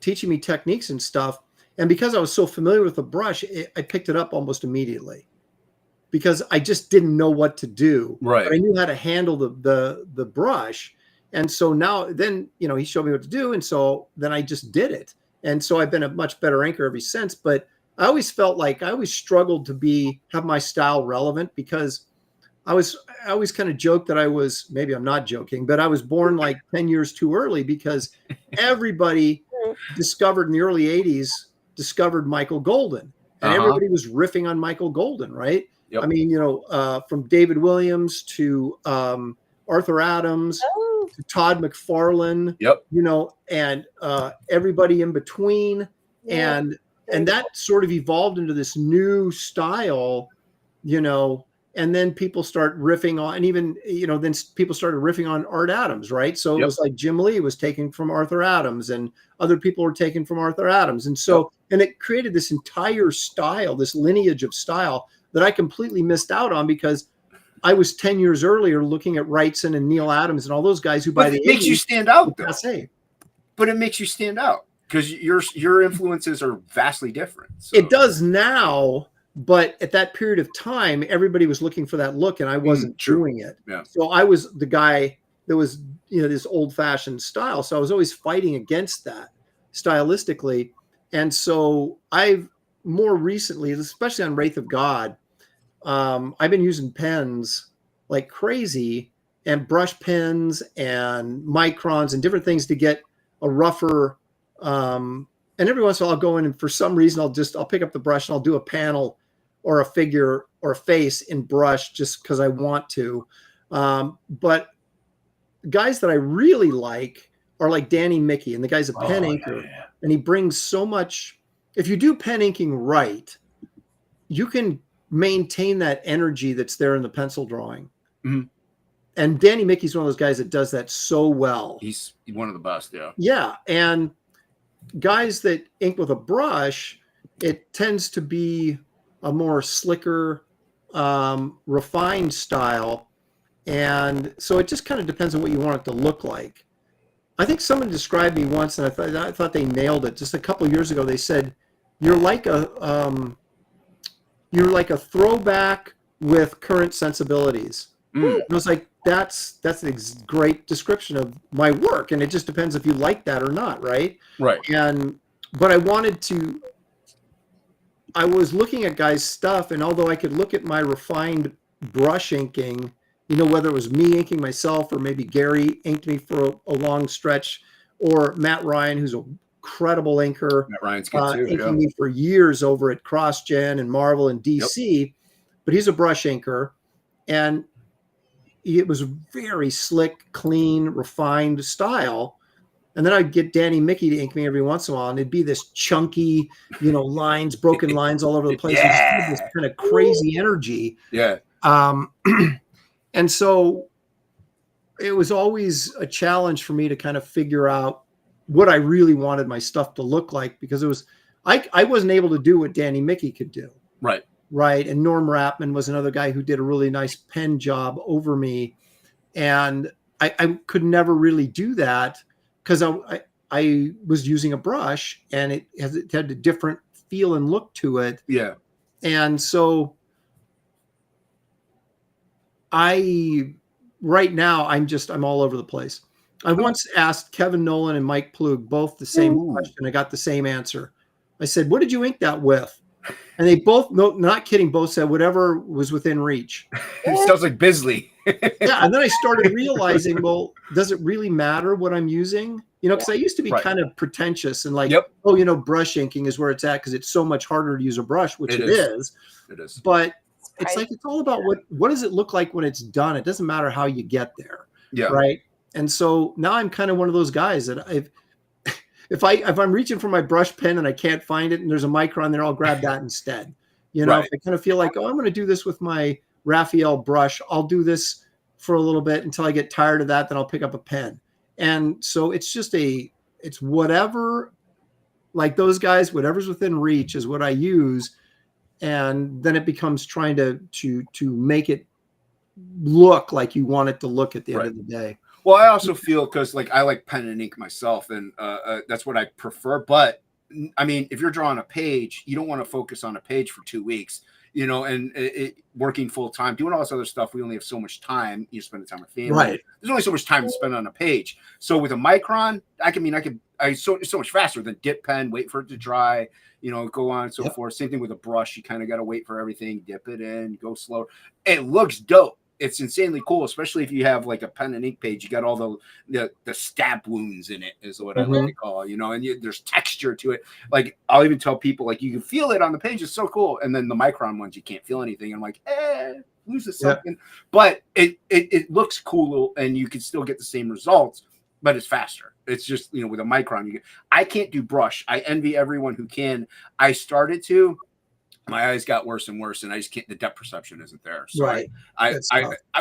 teaching me techniques and stuff. And because I was so familiar with the brush, I picked it up almost immediately because I just didn't know what to do. Right. But I knew how to handle the brush. And so then he showed me what to do. And so then I just did it. And so I've been a much better anchor ever since. But I always felt like I always struggled to have my style relevant because I always kind of joked that maybe I'm not joking, but I was born like 10 years too early because everybody discovered in the early 80s, discovered Michael Golden. And everybody was riffing on Michael Golden, right? Yep. I mean, from David Williams to Arthur Adams to Todd McFarlane, and everybody in between. Yeah. And that sort of evolved into this new style, and then people start riffing on, and even, then people started riffing on Art Adams, right? So it was like Jim Lee was taking from Arthur Adams and other people were taking from Arthur Adams. And so, and it created this entire style, this lineage of style that I completely missed out on because I was 10 years earlier looking at Wrightson and Neil Adams and all those guys who by the 80s makes you stand out, though. But it makes you stand out because your influences are vastly different. So. It does now, but at that period of time, everybody was looking for that look, and I wasn't doing it. Yeah. So I was the guy that was, this old-fashioned style. So I was always fighting against that stylistically. And so I've more recently, especially on Wraith of God, I've been using pens like crazy and brush pens and microns and different things to get a rougher, and every once in a while I'll go in and for some reason I'll pick up the brush and I'll do a panel or a figure or a face in brush just because I want to. But guys that I really like are like Danny Mickey, and the guy's a pen inker, and he brings so much. If you do pen inking right, you can maintain that energy that's there in the pencil drawing. Mm-hmm. And Danny Mickey's one of those guys that does that so well. He's one of the best, yeah. Yeah, and guys that ink with a brush, it tends to be a more slicker, refined style. And so it just kind of depends on what you want it to look like. I think someone described me once, and I thought they nailed it. Just a couple of years ago, they said, you're like a throwback with current sensibilities. And I was like, that's a great description of my work, and it just depends if you like that or not, right? Right. But I was looking at guys' stuff, and although I could look at my refined brush inking, whether it was me inking myself or maybe Gary inked me for a long stretch, or Matt Ryan, who's an incredible inker. Matt Ryan's good too. Inking me for years over at CrossGen and Marvel and DC, but he's a brush inker, and it was a very slick, clean, refined style. And then I'd get Danny Mickey to ink me every once in a while, and it'd be this chunky, lines, broken lines all over the place. Yeah. This kind of crazy energy. Yeah. And so it was always a challenge for me to kind of figure out what I really wanted my stuff to look like, because I wasn't able to do what Danny Mickey could do. Right. Right. And Norm Rapman was another guy who did a really nice pen job over me. And I could never really do that because I was using a brush, and it had a different feel and look to it. Yeah. And so right now I'm all over the place. I once asked Kevin Nolan and Mike Plug both the same question. I got the same answer. I said, "What did you ink that with?" And they both, no, not kidding, both said whatever was within reach. It sounds like Bisley. Yeah. And then I started realizing, well, does it really matter what I'm using? You know, because I used to be Right. kind of pretentious and like, Yep. oh, you know, brush inking is where it's at because it's so much harder to use a brush, which it is. It is. But it's like, it's all about what does it look like when it's done? It doesn't matter how you get there. Yeah. Right. And so now I'm kind of one of those guys that if I'm reaching for my brush pen and I can't find it and there's a micron there, I'll grab that instead. You know, if I kind of feel like, oh, I'm going to do this with my Raphael brush, I'll do this for a little bit until I get tired of that. Then I'll pick up a pen. And so it's just it's whatever, like those guys, whatever's within reach is what I use. And then it becomes trying to make it look like you want it to look at the end of the day. Well, I also feel because like I like pen and ink myself, and that's what I prefer. But I mean, if you're drawing a page, you don't want to focus on a page for 2 weeks, you know, and working full time, doing all this other stuff. We only have so much time. You spend the time with family. Right. There's only so much time to spend on a page. So with a micron, it's so much faster than dip pen, wait for it to dry, you know, go on and so forth. Same thing with a brush. You kind of got to wait for everything, dip it in, go slower. It looks dope. It's insanely cool, especially if you have like a pen and ink page. You got all the stab wounds in it, is what I like to call it, you know, and there's texture to it. Like I'll even tell people, like, you can feel it on the page. It's so cool. And then the micron ones, you can't feel anything. I'm like, loses something, but it looks cool and you can still get the same results, but it's faster. It's just, you know, with a micron, I can't do brush. I envy everyone who can. I started to. My eyes got worse and worse, and I just can't. The depth perception isn't there. So I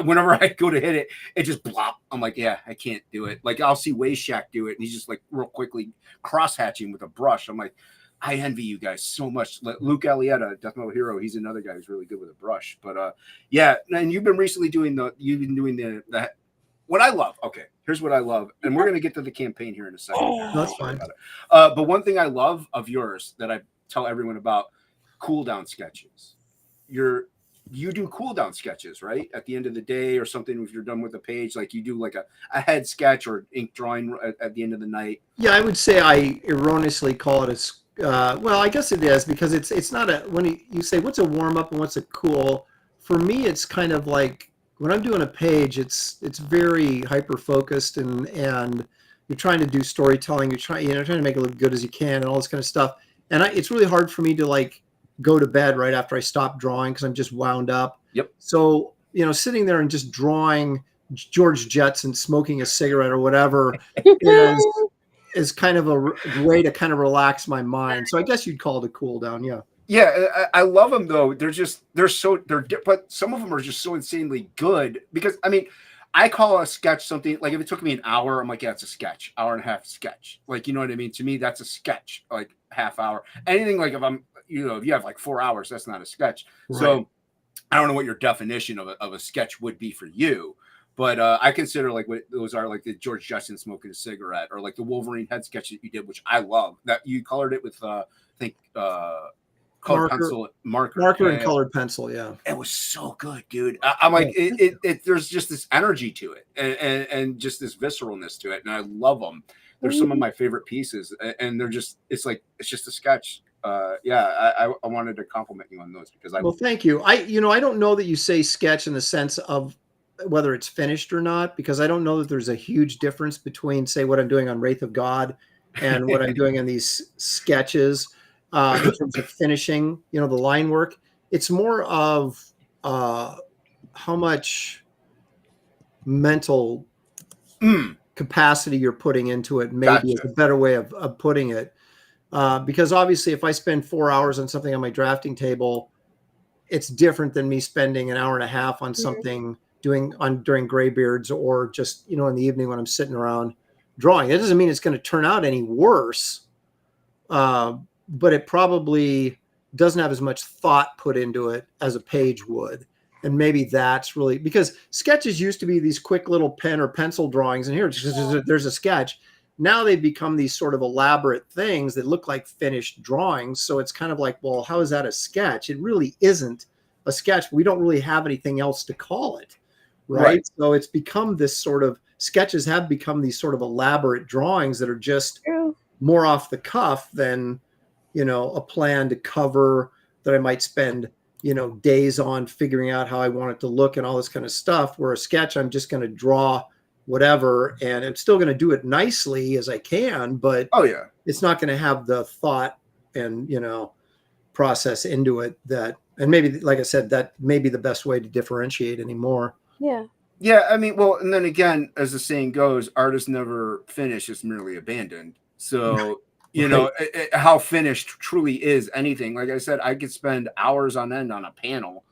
whenever I go to hit it, it just blop. I'm like, yeah, I can't do it. Like I'll see Shack do it, and he's just like real quickly cross hatching with a brush. I'm like, I envy you guys so much. Luke Alietta, Death Metal Hero, he's another guy who's really good with a brush. But yeah, and you've been recently doing the what I love. Okay, here's what I love, and we're gonna get to the campaign here in a second. That's fine. But one thing I love of yours that I tell everyone about. Cool down sketches. You do cool down sketches, right? At the end of the day or something, if you're done with a page, like you do like a head sketch or ink drawing at the end of the night. Yeah, I would say I erroneously call it well, I guess it is because it's not when you say what's a warm up and what's a cool, for me it's kind of like when I'm doing a page, it's very hyper focused and you're trying to do storytelling, you're trying to make it look good as you can and all this kind of stuff. And it's really hard for me to like go to bed right after I stop drawing because I'm just wound up. Yep. So, you know, sitting there and just drawing George Jetson smoking a cigarette or whatever is kind of a way to kind of relax my mind. So I guess you'd call it a cool down. Yeah. Yeah. I love them though. But some of them are just so insanely good because I mean, I call a sketch something like if it took me an hour, I'm like, yeah, it's a sketch, hour and a half sketch. Like, you know what I mean? To me, that's a sketch, like half hour. Anything like if you have like 4 hours, that's not a sketch. Right. So I don't know what your definition of a sketch would be for you, but I consider like what those are like the George Jetson smoking a cigarette or like the Wolverine head sketch that you did, which I love that you colored it with, I think, colored pencil, marker and colored pencil. Yeah. It was so good, dude. I'm like, there's just this energy to it and just this visceralness to it. And I love them. They're some of my favorite pieces and they're just, it's just a sketch. I wanted to compliment you on those because well, thank you. I don't know that you say sketch in the sense of whether it's finished or not, because I don't know that there's a huge difference between say what I'm doing on Wraith of God and what I'm doing in these sketches in terms of finishing, you know, the line work. It's more of how much mental capacity you're putting into it, maybe is a better way of putting it. Because obviously if I spend 4 hours on something on my drafting table, it's different than me spending an hour and a half on something during graybeards or just, you know, in the evening when I'm sitting around drawing. It doesn't mean it's going to turn out any worse, but it probably doesn't have as much thought put into it as a page would. And maybe that's really because sketches used to be these quick little pen or pencil drawings. And here there's a sketch. Now they've become these sort of elaborate things that look like finished drawings. So it's kind of like, well, how is that a sketch? It really isn't a sketch. We don't really have anything else to call it. Right. So it's become this sort of sketches have become these sort of elaborate drawings that are just more off the cuff than, you know, a plan to cover that I might spend, days on figuring out how I want it to look and all this kind of stuff. Where a sketch, I'm just going to draw whatever, and I'm still going to do it nicely as I can, but it's not going to have the thought and, process into it and maybe, like I said, that may be the best way to differentiate anymore. Yeah. Yeah. I mean, well, and then again, as the saying goes, art is never finished, it's merely abandoned. So, how finished truly is anything. Like I said, I could spend hours on end on a panel.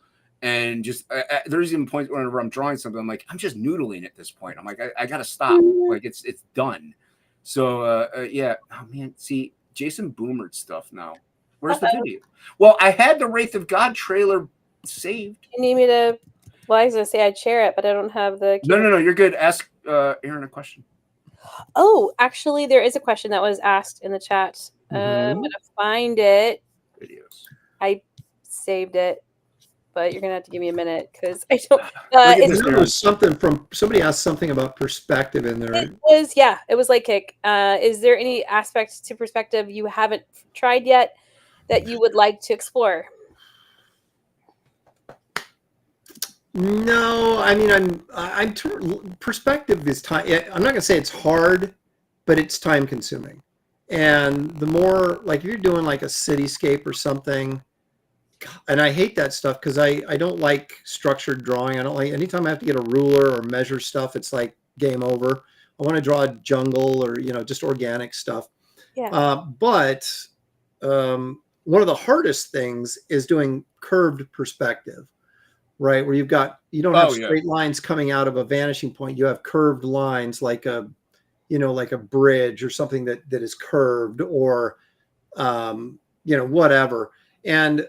And just there's even points whenever I'm drawing something, I'm like, I'm just noodling at this point. I'm like, I gotta stop. Like it's done. So yeah. Oh man, see Jason Boomered stuff now. Where's the video? Well, I had the Wraith of God trailer saved. You need me to? Well, I was gonna say I'd share it, but I don't have the. No, you're good. Ask Aaron a question. Oh, actually, there is a question that was asked in the chat. I'm gonna find it. Videos. I saved it. But you're gonna have to give me a minute because I don't. There was somebody asked something about perspective in there. It was like kick. Is there any aspect to perspective you haven't tried yet that you would like to explore? No, I mean, perspective is time. I'm not gonna say it's hard, but it's time consuming. And the more, like, if you're doing like a cityscape or something. And I hate that stuff because I don't like structured drawing. I don't like anytime I have to get a ruler or measure stuff. It's like game over. I want to draw a jungle or just organic stuff. Yeah. But one of the hardest things is doing curved perspective, right? Where you don't have straight lines coming out of a vanishing point. You have curved lines like a bridge or something that is curved or whatever. And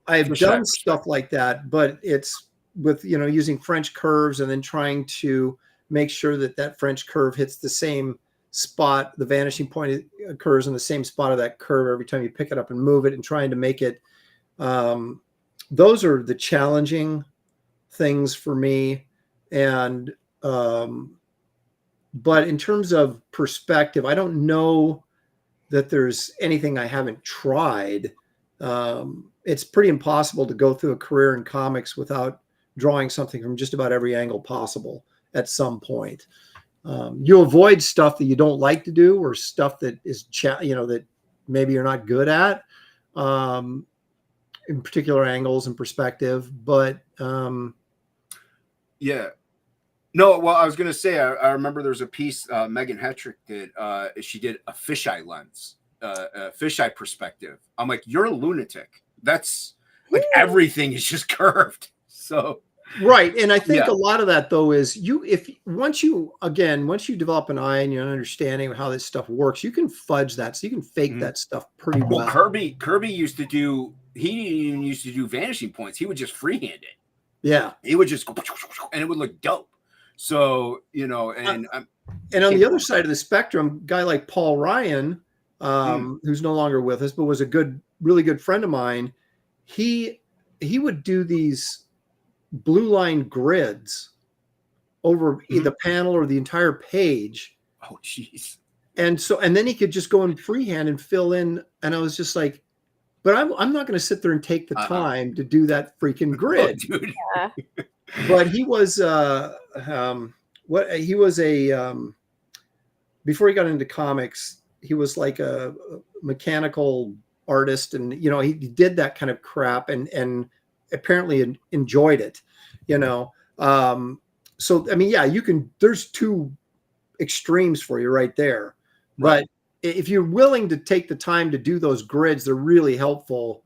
I've done stuff like that, but it's with, using French curves and then trying to make sure that French curve hits the same spot. The vanishing point occurs in the same spot of that curve every time you pick it up and move it, and trying to make it. Those are the challenging things for me. And, but in terms of perspective, I don't know that there's anything I haven't tried. It's pretty impossible to go through a career in comics without drawing something from just about every angle possible at some point. You avoid stuff that you don't like to do, or stuff that is, that maybe you're not good at, in particular angles and perspective. But yeah. No, well, I was going to say, I remember there's a piece Megan Hetrick did. She did a fisheye lens, fisheye perspective. I'm like, you're a lunatic. That's like everything is just curved. So right. And I think a lot of that though is once you develop an eye and your understanding of how this stuff works, you can fudge that. So you can fake that stuff pretty well. Kirby used to do, he didn't even used to do vanishing points. He would just freehand it. Yeah. He would just go and it would look dope. So, and on the other side of the spectrum, a guy like Paul Ryan, who's no longer with us, but was a really good friend of mine. He would do these blue line grids over the panel or the entire page. Oh, jeez. And then he could just go in freehand and fill in. And I was just like, but I'm not going to sit there and take the time to do that freaking grid. Oh, dude. Yeah. But he was before he got into comics, he was like a mechanical artist, and he did that kind of crap and apparently enjoyed it. So I mean, there's two extremes for you right there. Right. But if you're willing to take the time to do those grids, they're really helpful.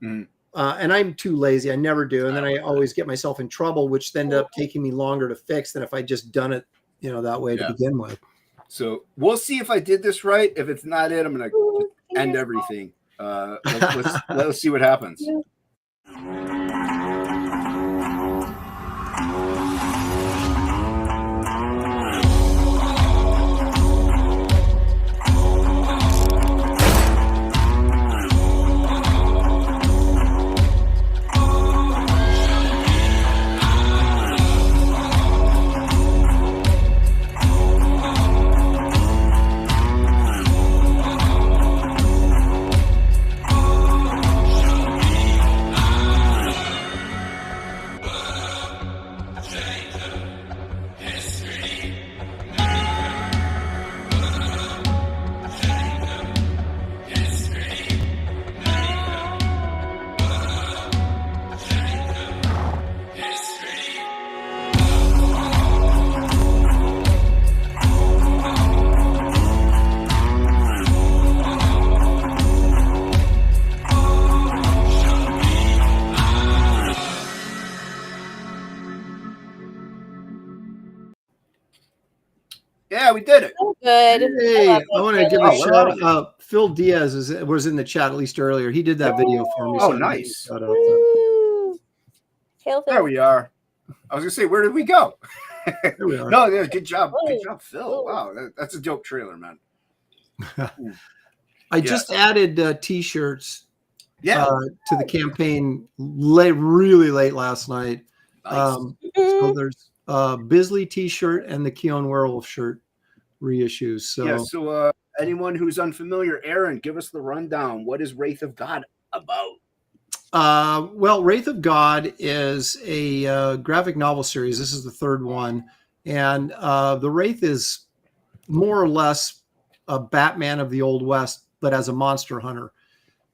And I'm too lazy. I never do. And then I always get myself in trouble, which ended up taking me longer to fix than if I just done it, that way to begin with. So we'll see if I did this right. If it's not it, I'm going to end everything. Let's see what happens. Yeah, we did it. So good. Hey, love I it. want to give love a Oh, it. we're shout on. out. Phil Diaz was in the chat at least earlier. He did that video for me. Oh, So nice. shout out. Woo. Hail There Phil. we are. I was gonna say, where did we go? There we are. No, yeah, good job, Whoa. Phil. Whoa. Wow, that's a dope trailer, man. I just added T-shirts Yeah, to the campaign really late last night. nice. So there's Bisley T-shirt and the Keon Werewolf shirt reissues. So Yeah. So, anyone who's unfamiliar, Aaron, give us the rundown. What is Wraith of God about? well, Wraith of God is a graphic novel series. This is the third one, and the Wraith is more or less a Batman of the Old West, but as a monster hunter.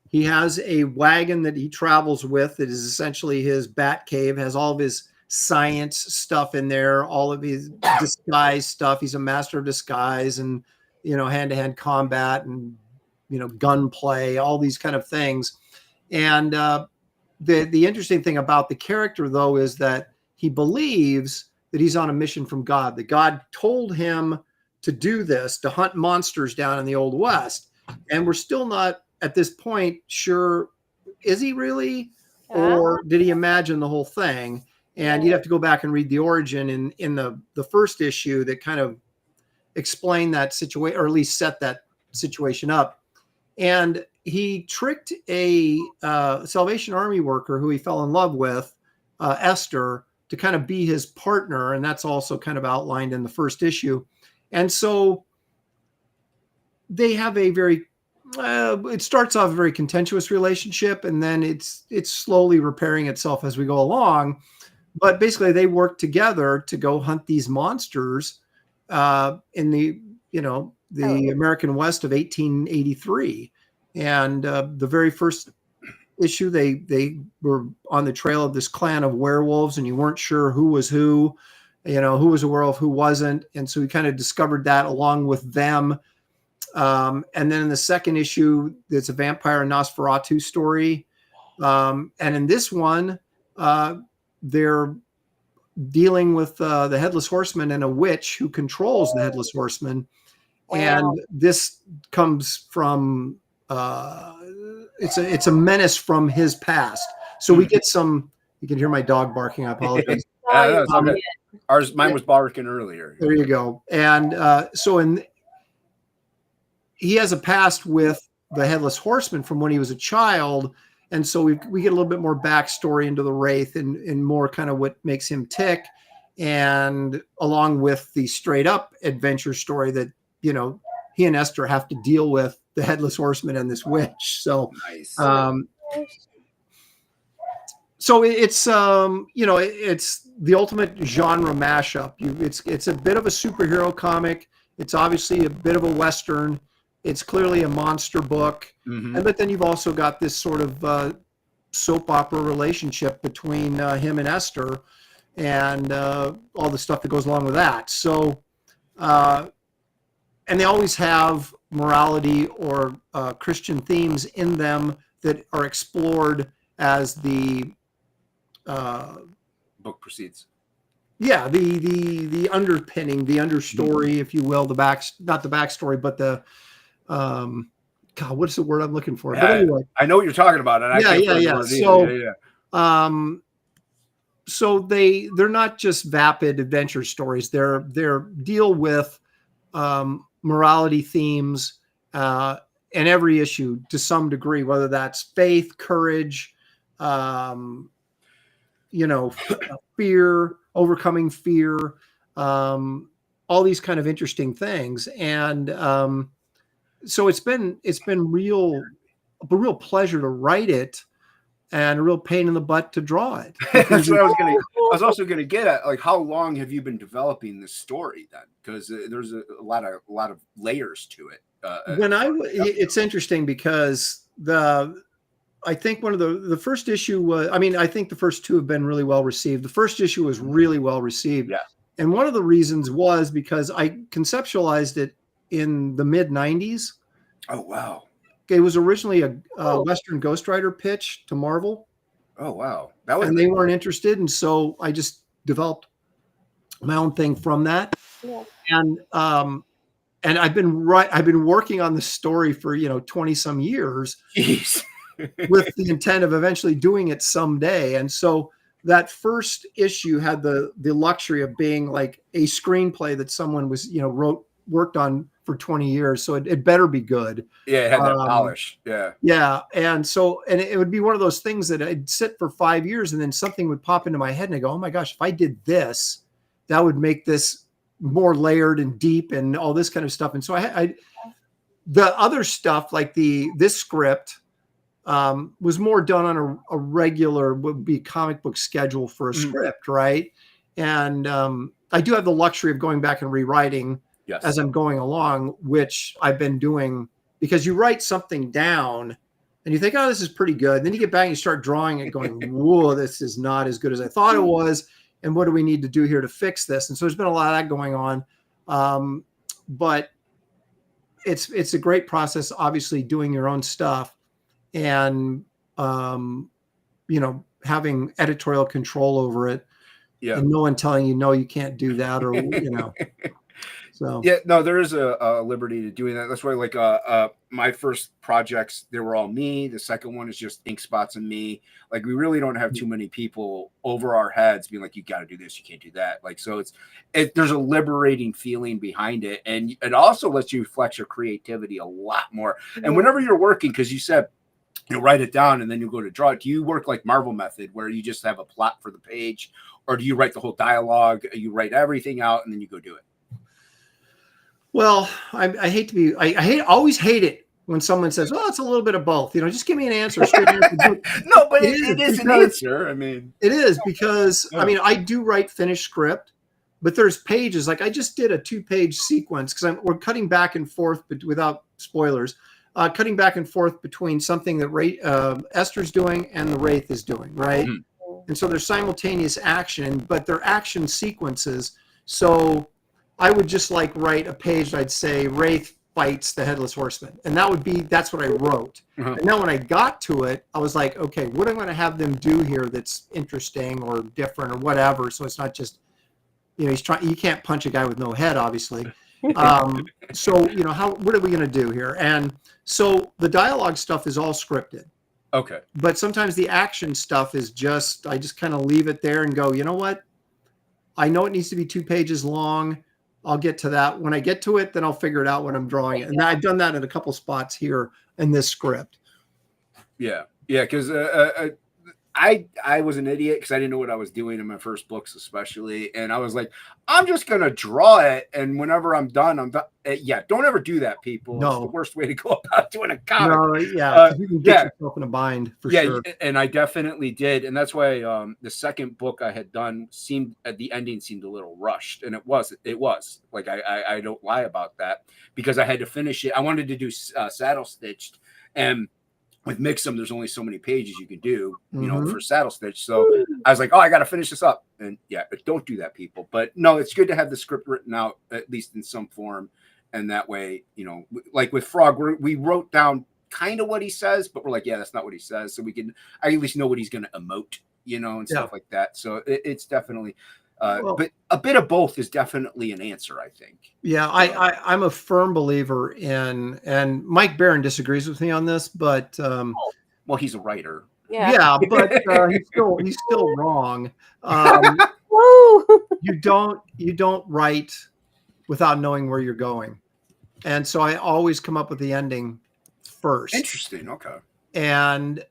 He has a wagon that he travels with that is essentially his bat cave, has all of his science stuff in there, all of his disguise stuff. He's a master of disguise and, hand-to-hand combat and, gunplay, all these kind of things. And the interesting thing about the character, though, is that he believes that he's on a mission from God, that God told him to do this, to hunt monsters down in the Old West. And we're still not at this point sure, is he really, or did he imagine the whole thing? And you'd have to go back and read the origin in the first issue that kind of explained that situation, or at least set that situation up. And he tricked a Salvation Army worker who he fell in love with, Esther, to kind of be his partner. And that's also kind of outlined in the first issue. And so they have a very, it starts off a very contentious relationship, and then it's slowly repairing itself as we go along. But basically, they work together to go hunt these monsters in the American West of 1883. And the very first issue, they were on the trail of this clan of werewolves, and you weren't sure who was who, who was a werewolf, who wasn't. And so we kind of discovered that along with them. And then in the second issue, it's a vampire and Nosferatu story. And in this one, they're dealing with the Headless Horseman and a witch who controls the Headless Horseman. Wow. And this comes from, it's a menace from his past. So we get some, you can hear my dog barking. I apologize. Mine was barking earlier. There you go. And he has a past with the Headless Horseman from when he was a child. And so we get a little bit more backstory into the Wraith and more kind of what makes him tick. And along with the straight up adventure story that, he and Esther have to deal with the Headless Horseman and this witch. So, nice. So it's it's the ultimate genre mashup. It's a bit of a superhero comic. It's obviously a bit of a Western. It's clearly a monster book. Mm-hmm. But then you've also got this sort of soap opera relationship between him and Esther, and all the stuff that goes along with that. So, and they always have morality or Christian themes in them that are explored as the book proceeds. Yeah, the underpinning, the understory, if you will, not the backstory, but the God, what's the word I'm looking for? Yeah, but anyway, I know what you're talking about. And yeah. So they're not just vapid adventure stories. They're deal with morality themes in every issue to some degree, whether that's faith, courage, fear, overcoming fear, all these kind of interesting things. And so it's been a real pleasure to write it, and a real pain in the butt to draw it. That's what I was also gonna get at. Like, how long have you been developing this story then? Because there's a lot of layers to it. It's interesting because I think one of the first issue was, I think the first two have been really well received. The first issue was really well received. Yeah. And one of the reasons was because I conceptualized it in the mid 90s. Oh, wow. It was originally a Western Ghost Rider pitch to Marvel. Oh, wow. And they weren't interested. And so I just developed my own thing from that. Yeah. And I've been working on the story for 20 some years. Jeez. With the intent of eventually doing it someday. And so that first issue had the luxury of being like a screenplay that someone was, worked on for 20 years. So it better be good. Yeah, it had that polish. Yeah. Yeah. And it would be one of those things that I'd sit for 5 years and then something would pop into my head and I go, oh my gosh, if I did this, that would make this more layered and deep and all this kind of stuff. And so the other stuff like this script, was more done on a regular, would be comic book schedule for a script, right? And I do have the luxury of going back and rewriting as I'm going along, which I've been doing, because you write something down and you think, oh, this is pretty good. And then you get back and you start drawing it going, whoa, this is not as good as I thought it was. And what do we need to do here to fix this? And so there's been a lot of that going on. But it's a great process, obviously, doing your own stuff. And having editorial control over it, and no one telling you no, you can't do that, or so no, there is a liberty to doing that. That's why, like, my first projects, they were all me. The second one is just ink spots and me. Like, we really don't have too many people over our heads being like, you got to do this, you can't do that. Like, so there's a liberating feeling behind it, and it also lets you flex your creativity a lot more. And whenever you're working, because you said, write it down and then you go to draw it. Do you work like Marvel method where you just have a plot for the page, or do you write the whole dialogue? You write everything out and then you go do it? Well, I always hate it when someone says, "Oh, it's a little bit of both." Just give me an answer. Straight answer. No, but it is an answer. I mean, it is because I do write finished script, but there's pages. Like I just did a 2-page sequence because we're cutting back and forth, but without spoilers. Cutting back and forth between something that Esther's doing and the Wraith is doing, right? Mm-hmm. And so there's simultaneous action, but they're action sequences. So I would just write a page. I'd say Wraith fights the Headless Horseman, and that's what I wrote. Uh-huh. And then when I got to it, I was like, okay, what am I going to have them do here that's interesting or different or whatever? So it's not just you can't punch a guy with no head, obviously. So what are we going to do here? And so the dialogue stuff is all scripted. Okay. But sometimes the action stuff is I just kind of leave it there and go, you know what? I know it needs to be 2 pages long. I'll get to that. When I get to it, then I'll figure it out when I'm drawing it. And I've done that in a couple spots here in this script. Yeah. Yeah. Cause, I was an idiot because I didn't know what I was doing in my first books, especially. And I was like, I'm just going to draw it. And whenever I'm done, I'm done. Yeah. Don't ever do that, people. No. It's the worst way to go about doing a comic. No, yeah. You can get yourself in a bind for sure. And I definitely did. And that's why the second book I had done the ending seemed a little rushed. And it was like, I don't lie about that because I had to finish it. I wanted to do Saddle Stitched, and with Mix'em, there's only so many pages you can do, for Saddle Stitch. So I was like, I got to finish this up. And don't do that, people. But no, it's good to have the script written out, at least in some form. And that way, like with Frog, we wrote down kind of what he says, but we're like, that's not what he says. So I at least know what he's going to emote, and stuff like that. So it's definitely, but a bit of both is definitely an answer, I think. Yeah, I'm a firm believer in, and Mike Barron disagrees with me on this, but well, he's a writer. Yeah, but he's still wrong. You don't write without knowing where you're going, and so I always come up with the ending first. Interesting. Okay. And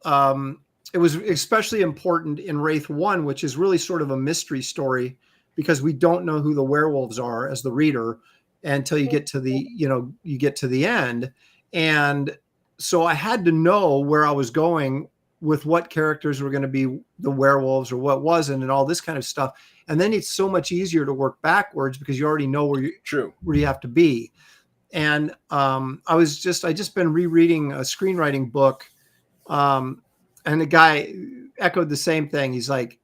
it was especially important in Wraith 1, which is really sort of a mystery story because we don't know who the werewolves are as the reader until you get to the end. And so I had to know where I was going with what characters were going to be the werewolves or what wasn't and all this kind of stuff. And then it's so much easier to work backwards because you already know where you have to be. And I just been rereading a screenwriting book. And the guy echoed the same thing. He's like,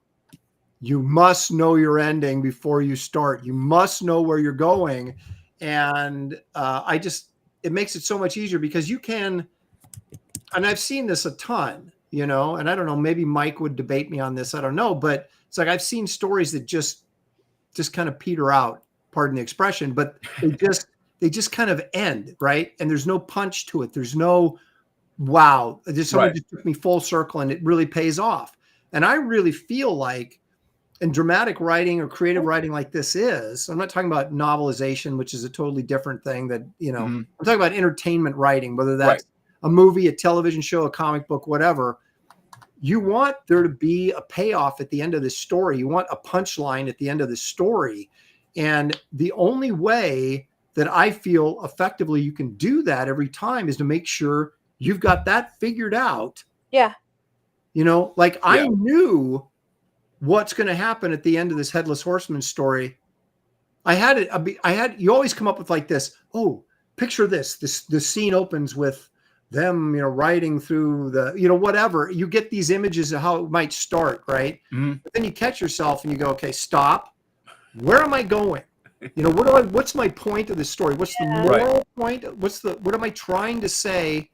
you must know your ending before you start. You must know where you're going. And it makes it so much easier because you can, and I've seen this a ton, and I don't know, maybe Mike would debate me on this. I don't know, but it's like, I've seen stories that just just kind of peter out, pardon the expression, but they just kind of end, right? And there's no punch to it. There's no, wow, someone just took me full circle and it really pays off. And I really feel like in dramatic writing or creative writing like this is, I'm not talking about novelization, which is a totally different thing that, I'm talking about entertainment writing, whether that's a movie, a television show, a comic book, whatever. You want there to be a payoff at the end of this story. You want a punchline at the end of this story. And the only way that I feel effectively you can do that every time is to make sure you've got that figured out. Yeah. I knew what's going to happen at the end of this Headless Horseman story. You always come up with like this, picture this scene opens with them, riding through the, whatever. You get these images of how it might start, right? But then you catch yourself and you go, okay, stop. Where am I going? What's my point of the story? What's the moral point? What am I trying to say?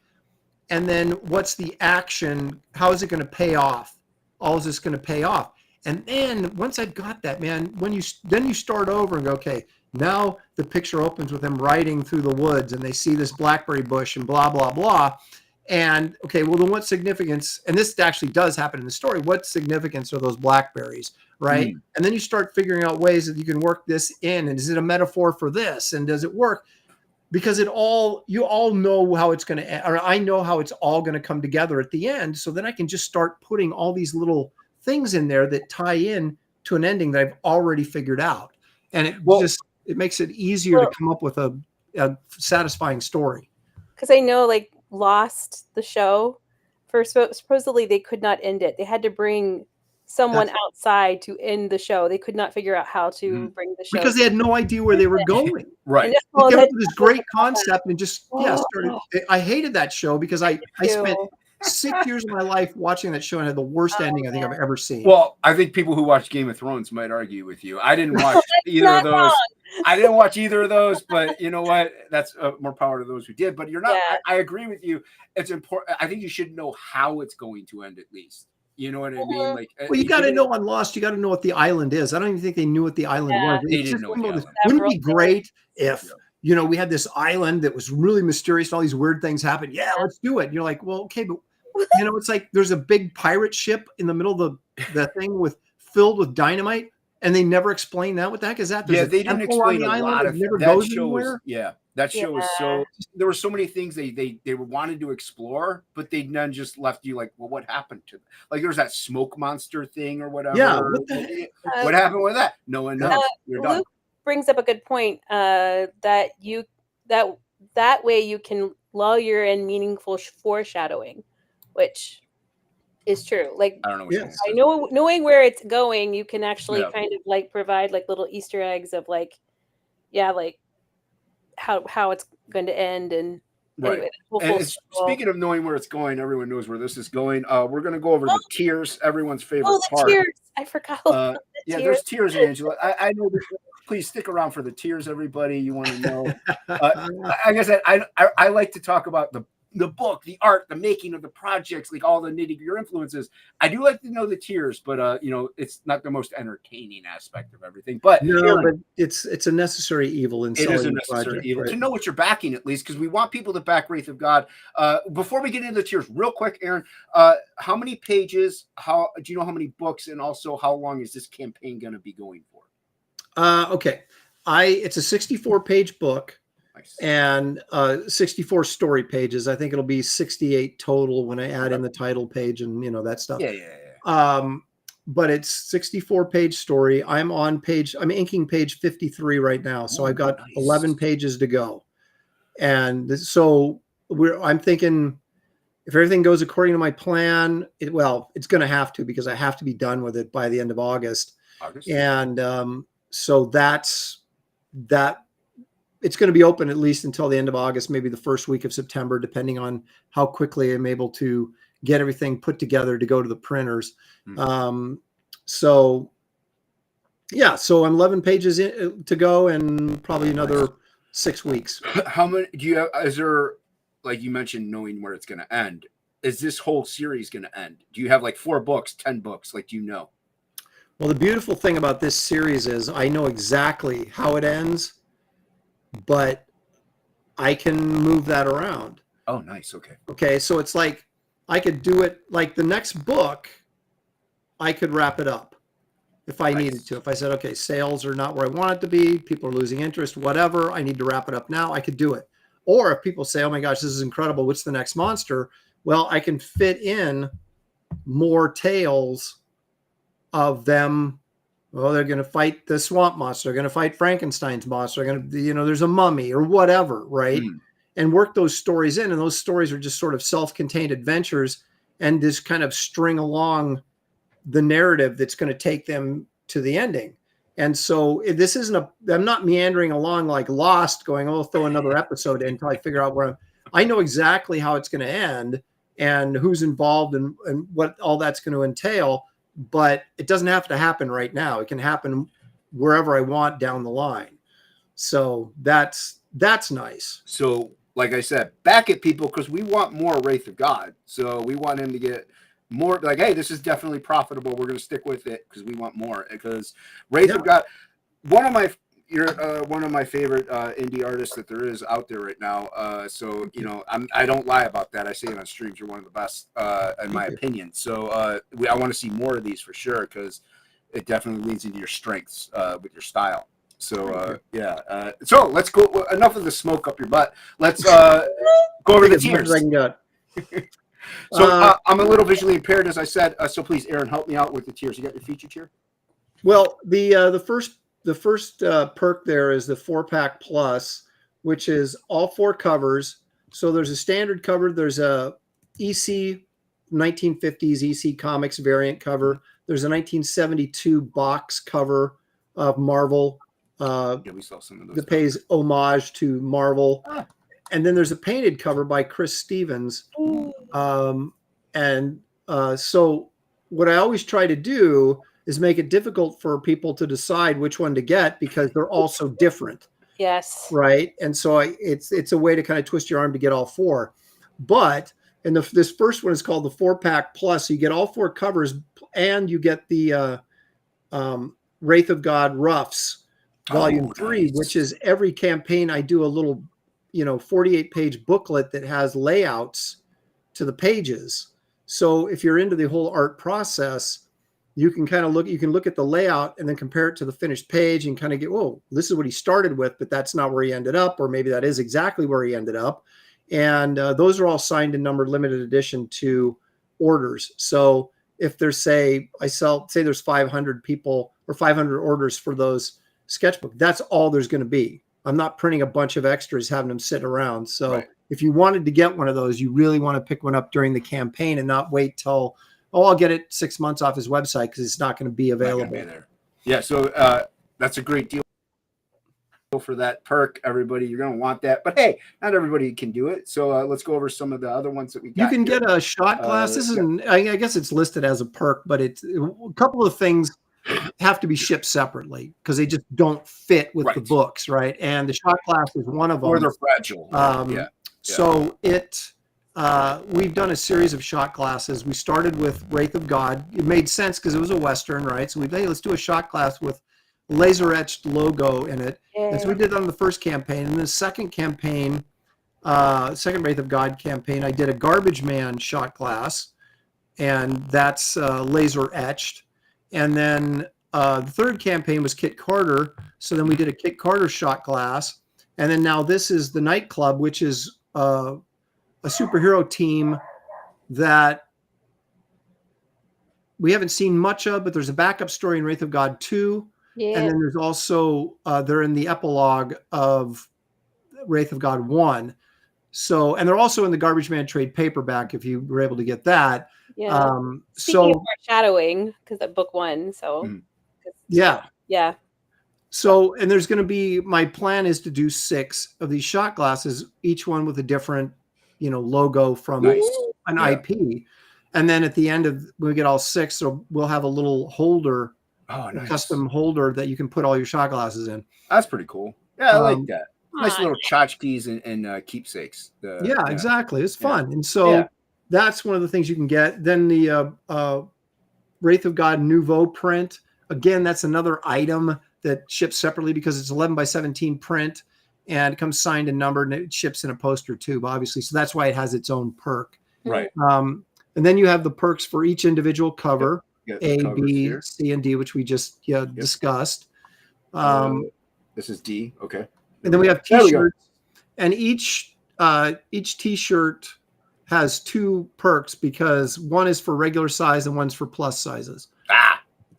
And then what's the action? How is it going to pay off? How is this going to pay off? And then once I've got that, man, then you start over and go, okay, now the picture opens with them riding through the woods and they see this blackberry bush and blah, blah, blah. And okay, well, then what significance, and this actually does happen in the story, what significance are those blackberries, right? And then you start figuring out ways that you can work this in. And is it a metaphor for this? And does it work? Because you all know how it's going to end, or I know how it's all going to come together at the end. So then I can just start putting all these little things in there that tie in to an ending that I've already figured out. And it makes it easier to come up with a satisfying story. Because I know, like, Lost, the show, supposedly they could not end it. They had to bring someone outside to end the show. They could not figure out how to bring the show. Because they had no idea where they were going. Right. They came up with this great concept and just, started. I hated that show because I spent 6 years of my life watching that show and had the worst ending I think I've ever seen. Well, I think people who watch Game of Thrones might argue with you. I didn't watch either of those. Wrong. I didn't watch either of those, but you know what? That's more power to those who did. But you're not. Yeah. I agree with you. It's important. I think you should know how it's going to end at least. You know what I mean? Like, well, you got to know on Lost. You got to know what the island is. I don't even think they knew what the island was. They didn't know what the island. Wouldn't it be great if we had this island that was really mysterious and all these weird things happened? Yeah, let's do it. And you're like, well, okay, but it's like there's a big pirate ship in the middle of the thing filled with dynamite, and they never explain that. What the heck is that? They didn't explain a lot of that show. That show was so. There were so many things they wanted to explore, but they none just left you like, well, what happened to them? Like there's that smoke monster thing or whatever. Yeah. What happened with that? No one knows. You're done. Luke brings up a good point. That way you can lull you're in meaningful foreshadowing, which is true. Like, I don't know. What I know, knowing where it's going, you can actually kind of like provide like little Easter eggs of like, like how it's going to end. And anyway, speaking of knowing where it's going, everyone knows where this is going. We're going to go over the tiers, everyone's favorite part. Tiers. I forgot. There's tiers, Angela. I know. Please stick around for the tiers, everybody. You want to know? Like I said, I like to talk about the book, the art, the making of the projects, like all the your influences. I do like to know the tiers, but it's not the most entertaining aspect of everything. But but it's a necessary evil in selling. It is a necessary evil to know what you're backing, at least, because we want people to back Wraith of God. Before we get into the tiers, real quick, Aaron, how many pages? How do you know how many books, and also how long is this campaign going to be going for? Okay, it's a 64-page book. Nice. And 64 story pages. I think it'll be 68 total when I add in the title page and that stuff. But it's 64-page story. I'm inking page 53 right now, so I've got 11 pages to go. And so I'm thinking if everything goes according to my plan, it's going to have to, because I have to be done with it by the end of August. And so that's that. It's going to be open at least until the end of August, maybe the first week of September, depending on how quickly I'm able to get everything put together to go to the printers. So I'm 11 pages to go and probably another 6 weeks. How many do you have? Is there, like you mentioned, knowing where it's going to end? Is this whole series going to end? Do you have like 4 books, 10 books? Like, do you know? Well, the beautiful thing about this series is I know exactly how it ends, but I can move that around. Oh, nice. Okay. Okay, so it's like I could do it like the next book, I could wrap it up if I needed to. If I said, okay, sales are not where I want it to be, people are losing interest, whatever, I need to wrap it up now, I could do it. Or if people say, oh my gosh, this is incredible, what's the next monster? Well, I can fit in more tales of them. Oh, they're going to fight the swamp monster. They're going to fight Frankenstein's monster. They're going to, there's a mummy or whatever, right? And work those stories in. And those stories are just sort of self-contained adventures and just kind of string along the narrative that's going to take them to the ending. And so this isn't I'm not meandering along like Lost going, oh, throw another episode in until I figure out where I know exactly how it's going to end and who's involved and what all that's going to entail. But it doesn't have to happen right now. It can happen wherever I want down the line. So that's nice. So, like I said, back at people because we want more Wraith of God. So we want him to get more. Like, hey, this is definitely profitable. We're going to stick with it because we want more. Because Wraith of God, you're one of my favorite indie artists that there is out there right now. So I don't lie about that. I say it on streams. You're one of the best in my opinion. So I want to see more of these for sure because it definitely leads into your strengths with your style. So so let's go. Enough of the smoke up your butt. Let's go over the tiers. So I'm a little visually impaired, as I said. So please, Aaron, help me out with the tiers. You got your feature tier? Well, the first perk there is the 4-pack plus, which is all 4 covers. So there's a standard cover. There's a EC 1950s EC Comics variant cover. There's a 1972 box cover of Marvel. We saw some of those. That pays homage to Marvel. And then there's a painted cover by Chris Stevens. So what I always try to do is make it difficult for people to decide which one to get because they're all so different. Yes. Right. And so it's a way to kind of twist your arm to get all 4. But this first one is called the 4-pack plus. So you get all 4 covers and you get the Wraith of God Roughs Volume 3, nice. Which is every campaign I do a little 48-page booklet that has layouts to the pages. So if you're into the whole art process, you can kind of look at the layout and then compare it to the finished page and kind of get, oh, this is what he started with, but that's not where he ended up, or maybe that is exactly where he ended up. And those are all signed and numbered limited edition to orders. So if there's say there's 500 people or 500 orders for those sketchbook, that's all there's going to be. I'm not printing a bunch of extras, having them sit around. So if you wanted to get one of those, you really want to pick one up during the campaign and not wait till, I'll get it 6 months off his website because it's not going to be available. There. Yeah, so that's a great deal for that perk, everybody. You're going to want that. But hey, not everybody can do it. So let's go over some of the other ones that we got. You can get a shot glass. This isn't, I guess it's listed as a perk, but it's a couple of things have to be shipped separately because they just don't fit with the books, right? And the shot glass is one of them. Or they're fragile. So we've done a series of shot glasses. We started with Wraith of God. It made sense because it was a Western, right? So let's do a shot glass with laser etched logo in it. And so we did that on the first campaign. And the second campaign, second Wraith of God campaign, I did a Garbage Man shot glass, and that's laser etched. And then the third campaign was Kit Carter. So then we did a Kit Carter shot glass. And then now this is the Nightclub, which is a superhero team that we haven't seen much of, but there's a backup story in Wraith of God 2. Yeah. And then there's also, they're in the epilogue of Wraith of God 1. So, and they're also in the Garbage Man trade paperback if you were able to get that. Yeah. Speaking of foreshadowing, because that book 1. So, yeah. Yeah. So, and there's going to be, my plan is to do 6 of these shot glasses, each one with a different, logo from an IP. And then at the end of, when we get all 6, so we'll have a little holder, a custom holder that you can put all your shot glasses in. That's pretty cool. Yeah, I like that. Nice little tchotchkes and keepsakes. Exactly. It's fun. And so that's one of the things you can get. Then the Wraith of God Nouveau print. again, that's another item that ships separately because it's 11x17 print and it comes signed and numbered, and it ships in a poster tube, obviously. So that's why it has its own perk. Right. And then you have the perks for each individual cover, A, B, here. C, and D, which we just discussed. This is D. Okay. And then we have T-shirts, and each T-shirt has 2 perks because one is for regular size and one's for plus sizes.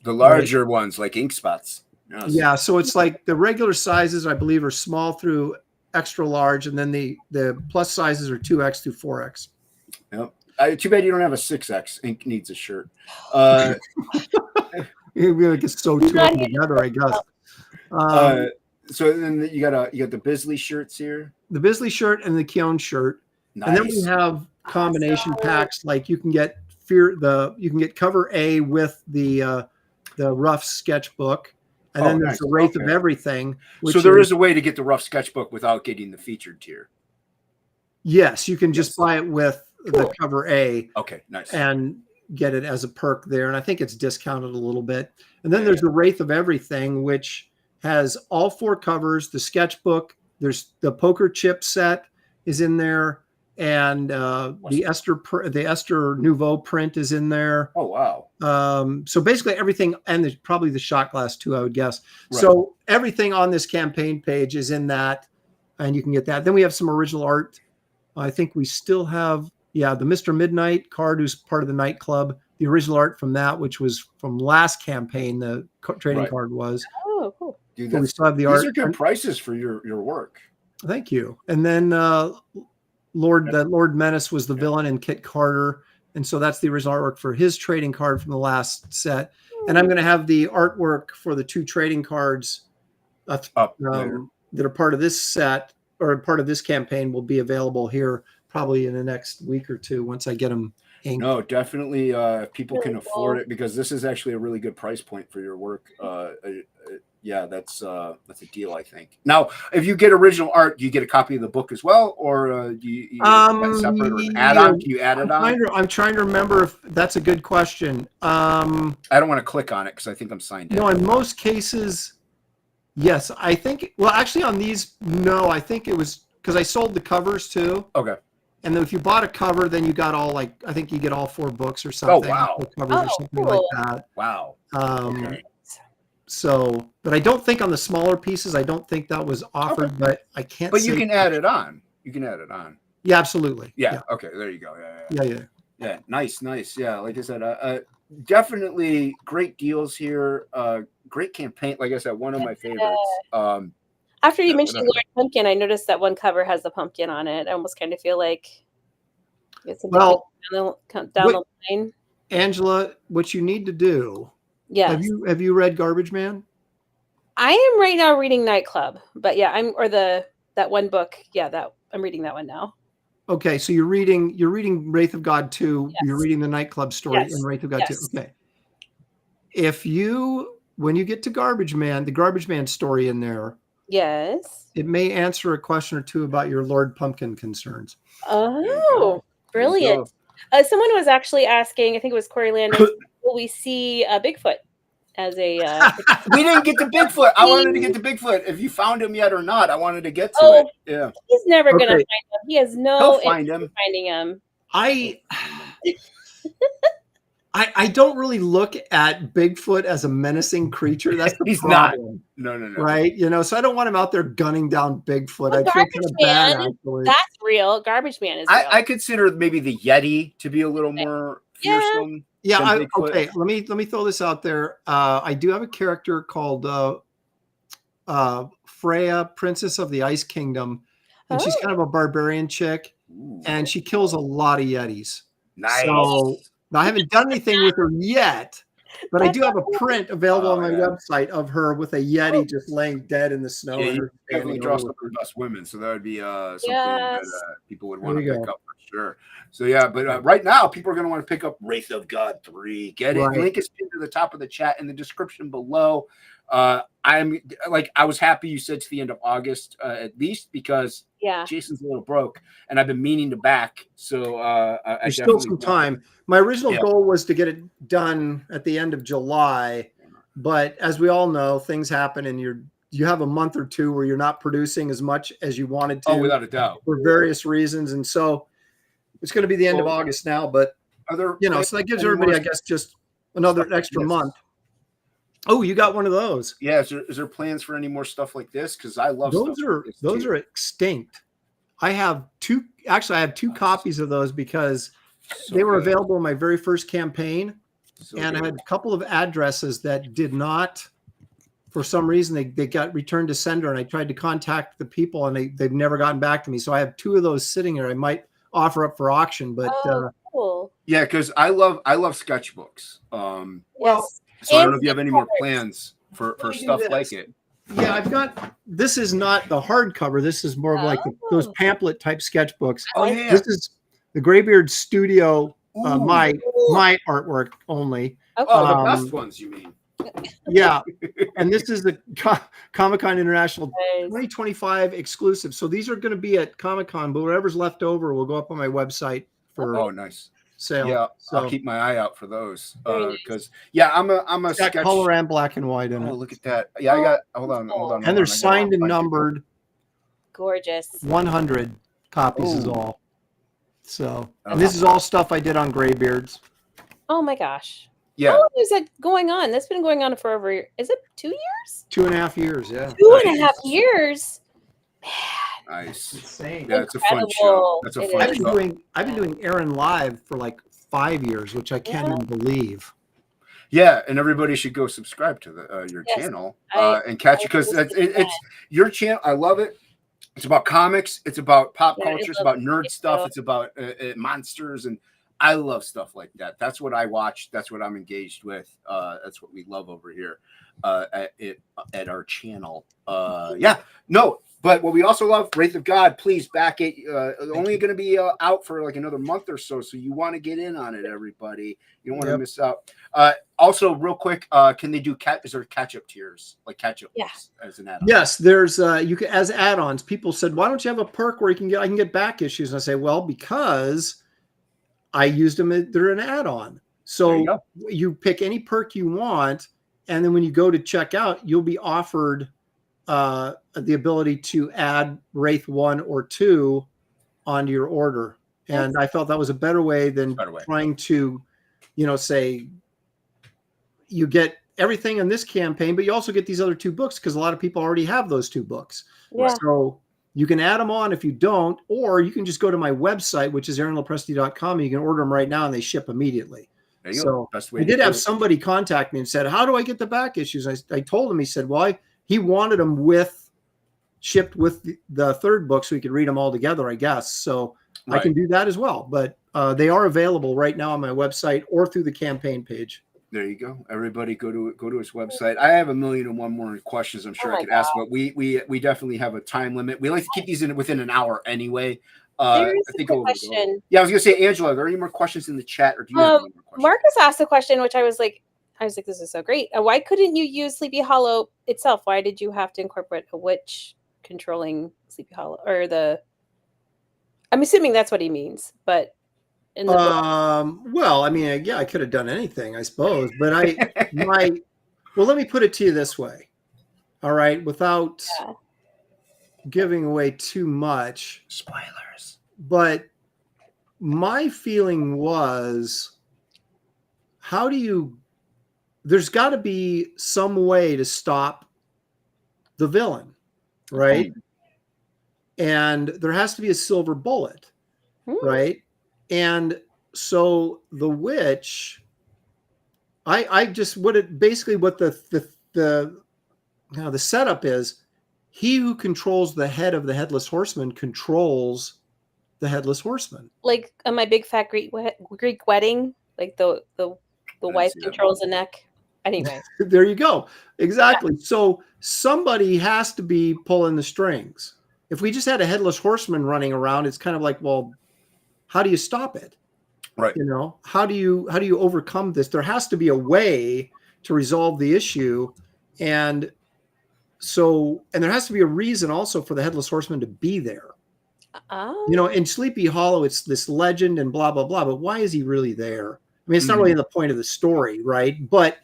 The larger ones, like ink spots. Yes. Yeah, so it's like the regular sizes, I believe, are small through extra large, and then the plus sizes are 2X through 4X. Yep. Too bad you don't have a 6X. Ink needs a shirt. We get so two of them together, I guess. So then you got the Bisley shirts here. The Bisley shirt and the Keown shirt. Nice. And then we have combination packs, like you can get cover A with the rough sketchbook, and then there's the Wraith of Everything. So there is a way to get the rough sketchbook without getting the featured tier. Yes, you can just buy it with the cover A. Okay, nice. And get it as a perk there, and I think it's discounted a little bit. And then there's the Wraith of Everything, which has all 4 covers, the sketchbook, there's the poker chip set is in there, and the Esther Nouveau print is in there. Oh wow. So basically everything, and there's probably the shot glass too, I would guess. Right. So everything on this campaign page is in that, and you can get that. Then we have some original art. I think we still have the Mr. Midnight card, who's part of the nightclub, the original art from that, which was from last campaign, the trading card was. Oh, cool. Dude, so we still have the art. These are good prices for your work. Thank you. And then Lord Menace was the villain in Kit Carter. And so that's the original artwork for his trading card from the last set. And I'm going to have the artwork for the 2 trading cards that are part of this set or part of this campaign will be available here probably in the next week or 2 once I get them inked. No, definitely if people can afford it, because this is actually a really good price point for your work. That's a deal, I think. Now, if you get original art, do you get a copy of the book as well, or do you get separate or an add-on? Do you add it on? I'm trying to remember if that's a good question. I don't want to click on it because I think I'm signed in. No, in most cases, yes. I think. Well, actually, on these, no. I think it was because I sold the covers too. Okay. And then if you bought a cover, then you got all I think you get all 4 books or something. Oh wow! Covers or something like that. Wow. Okay. So, but I don't think on the smaller pieces, I don't think that was offered, but I can't. But you can add it on. You can add it on. Yeah, absolutely. Yeah. Okay. There you go. Yeah. Nice. Yeah. Like I said, definitely great deals here. Great campaign. Like I said, one of my favorites. After you mentioned Lord Pumpkin, I noticed that one cover has the pumpkin on it. I almost kind of feel like it's down the line. Angela, what you need to do. Yeah. Have you read Garbage Man? I am right now reading Nightclub, but that one book. Yeah, that I'm reading that one now. Okay, so you're reading Wraith of God 2. Yes. You're reading the nightclub story in Wraith of God 2. Okay. When you get to Garbage Man, the Garbage Man story in there. Yes. It may answer a question or 2 about your Lord Pumpkin concerns. Oh, brilliant. Someone was actually asking, I think it was Corey Landis, will we see Bigfoot as a... We didn't get to Bigfoot. I wanted to get to Bigfoot. If you found him yet or not, I wanted to get to it. Yeah. He's never going to find him. He has no interest in finding him. I don't really look at Bigfoot as a menacing creature. That's the problem. No. Right? So I don't want him out there gunning down Bigfoot. I feel kind of bad, actually. That's real. Garbage Man is real. I consider maybe the Yeti to be a little more fearsome. Yeah. Okay. Let me throw this out there. I do have a character called Freya, Princess of the Ice Kingdom, and she's kind of a barbarian chick, and she kills a lot of Yetis. Nice. So, now, I haven't done anything with her yet, but I do have a print available on my website of her with a Yeti just laying dead in the snow. Yeah, you definitely draw some of the best women, so that would be something that people would want to pick up for sure. So, but right now, people are going to want to pick up Wraith of God 3. Get it. Right. Link is pinned to the top of the chat in the description below. I was happy you said to the end of August, at least, because Jason's a little broke, and I've been meaning to back. So there's still some time. My original goal was to get it done at the end of July, But as we all know, things happen, and you have a month or two where you're not producing as much as you wanted to. Oh, without a doubt, for various reasons, and so it's going to be the end of August now. But are there so that gives everybody, I guess, just another extra month. Oh, you got one of those? Yeah. Is there plans for any more stuff like this? Because I love those. Those are extinct. I have two. Actually, I have two copies of those because they were available in my very first campaign, and I had a couple of addresses that did not. For some reason, they got returned to sender, and I tried to contact the people, and they've never gotten back to me. So I have two of those sitting here. I might offer up for auction, but cool. Yeah, because I love sketchbooks. Well, so I don't know if you have any more plans for stuff like it. Yeah, I've got. This is not the hardcover. This is more of like those pamphlet type sketchbooks. Oh yeah. This is the Graybeard Studio. My artwork only. Okay. Oh, the best ones, you mean? Yeah, and this is the Comic-Con International 2025 exclusive. So these are going to be at Comic-Con, but whatever's left over will go up on my website for nice sale. Yeah, so I'll keep my eye out for those because I'm a sketch color and black and white in it. Look at that. Yeah, I got. Hold on. And they're signed and numbered. Gorgeous. 100 copies is all. So, and this is all stuff I did on Graybeards. Oh my gosh. Yeah. How long is that going on? That's been going on for over. Is it 2 years? 2.5 years. Yeah. 2.5 years. Man. Nice. Insane. Yeah, it's a fun show. That's a fun show. I've been doing Aaron Live for like 5 years, which I can't even believe. Yeah, and everybody should go subscribe to your channel and catch it because it's your channel. I love it. It's about comics. It's about pop culture. It's about nerd stuff. It's about monsters, and I love stuff like that. That's what I watch. That's what I'm engaged with. That's what we love over here at our channel. But what we also love, Wraith of God, please back it. Only going to be out for like another month or so. So you want to get in on it, everybody. You don't want to miss out. Also, real quick, can they do is there catch-up tiers? Like catch-up as an add-on? Yes, there's you can as add-ons. People said, why don't you have a perk where I can get back issues? And I say, well, because I used them, they're an add-on. So you pick any perk you want, and then when you go to check out, you'll be offered the ability to add Wraith 1 or 2 onto your order. And I felt that was a better way than trying to, say you get everything in this campaign, but you also get these other 2 books because a lot of people already have those 2 books. Yeah. So you can add them on if you don't, or you can just go to my website, which is AaronLoPresti.com, and you can order them right now and they ship immediately. So I did have somebody contact me and said, how do I get the back issues? I told him, he said, well, he wanted them shipped with the 3rd book so he could read them all together, I guess. So I can do that as well. But they are available right now on my website or through the campaign page. There you go. Everybody go to his website. I have 1,000,001 more questions I'm sure I could ask, but we definitely have a time limit. We like to keep these within an hour anyway. There is a question. Yeah, I was gonna say, Angela, are there any more questions in the chat, or do you have any more questions? Marcus asked a question, which I was like, this is so great. Why couldn't you use Sleepy Hollow itself? Why did you have to incorporate a witch controlling Sleepy Hollow, or I'm assuming that's what he means, but in the well, I mean, I could have done anything, I suppose, but well, let me put it to you this way. All right, without giving away too much spoilers, but my feeling was, there's got to be some way to stop the villain, right? And there has to be a silver bullet, right? And so the witch, what the setup is, he who controls the head of the headless horseman controls the headless horseman. Like my big fat Greek wedding, like the wife controls the neck. Anyway, there you go. Exactly. Yeah. So somebody has to be pulling the strings. If we just had a headless horseman running around, it's kind of like, well, how do you stop it? Right. How do you overcome this? There has to be a way to resolve the issue. And there has to be a reason also for the headless horseman to be there. In Sleepy Hollow, it's this legend and blah, blah, blah. But why is he really there? I mean, it's not really the point of the story, right? But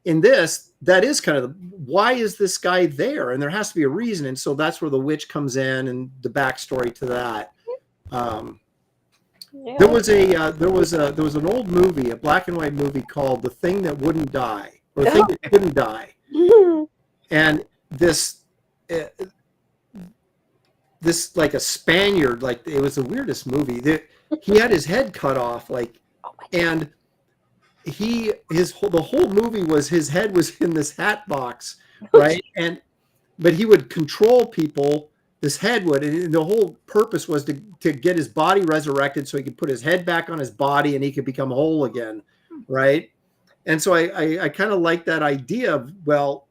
in this, that is kind of why is this guy there? And there has to be a reason. And so that's where the witch comes in and the backstory to that. Yeah. There was an old movie, a black and white movie called The Thing That Wouldn't Die, or The Thing That Couldn't Die. And this like a Spaniard, like it was the weirdest movie. He had his head cut off, like, and the whole movie was his head was in this hat box, right? But he would control people. This head would, and the whole purpose was to get his body resurrected so he could put his head back on his body and he could become whole again, right? And so I kind of like that idea of, well,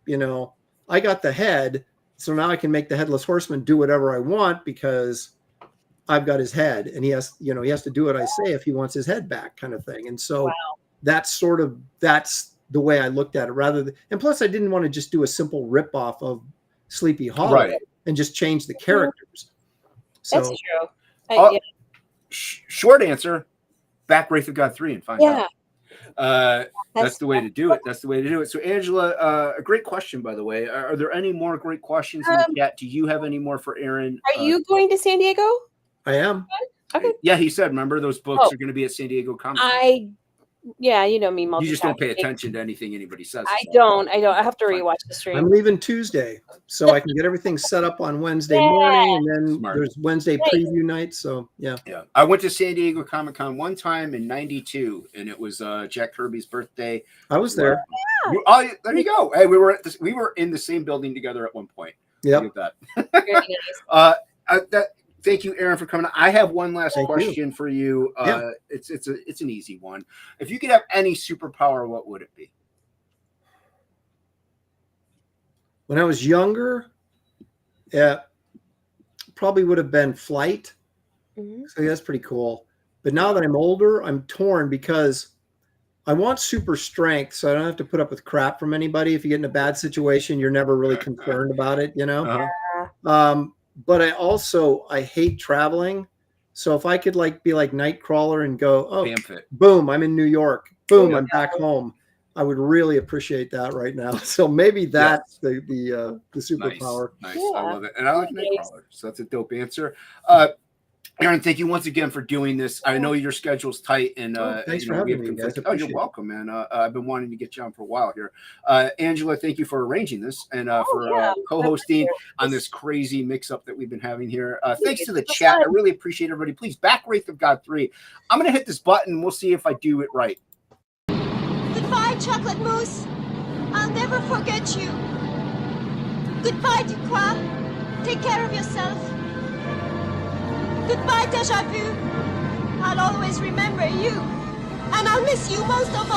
you know, I got the head, so now I can make the headless horseman do whatever I want because I've got his head, and he has to do what I say if he wants his head back, kind of thing. And so that's the way I looked at it, and plus I didn't want to just do a simple ripoff of Sleepy Hollow and just change the characters. So, that's true. Short answer: back Wraith of God 3 and find out. That's the way to do it. That's the way to do it. So, Angela, a great question, by the way. Are there any more great questions in the chat? Do you have any more for Aaron? Are you going to San Diego? I am. Okay. Yeah, he said. Remember, those books are going to be at San Diego Comic Con. Yeah, you know me. You just don't pay attention to anything anybody says. I don't. I have to rewatch the stream. I'm leaving Tuesday, so I can get everything set up on Wednesday morning, and then there's Wednesday preview night. So yeah. I went to San Diego Comic Con one time in '92, and it was Jack Kirby's birthday. I was there. Oh, there you go. Hey, we were in the same building together at one point. Yep. Look at that. Thank you, Aaron, for coming. I have one last question for you. It's an easy one. If you could have any superpower, what would it be? When I was younger, probably would have been flight. So that's pretty cool. But now that I'm older, I'm torn because I want super strength, so I don't have to put up with crap from anybody. If you get in a bad situation, you're never really concerned about it, you know? But I hate traveling. So if I could be like Nightcrawler and go, boom, I'm in New York. Boom, I'm back home. I would really appreciate that right now. So maybe that's the superpower. Nice. I love it. And I like Nightcrawler. So that's a dope answer. Aaron, thank you once again for doing this. I know your schedule's tight, and thanks for having me, guys. You're welcome, man. I've been wanting to get you on for a while here. Angela, thank you for arranging this and for co-hosting on this crazy mix-up that we've been having here. Thanks to the chat. I really appreciate everybody. Please back Wraith of God 3. I'm going to hit this button, and we'll see if I do it right. Goodbye, chocolate mousse. I'll never forget you. Goodbye, Ducroix. Take care of yourself. Goodbye, Deja Vu. I'll always remember you. And I'll miss you most of all.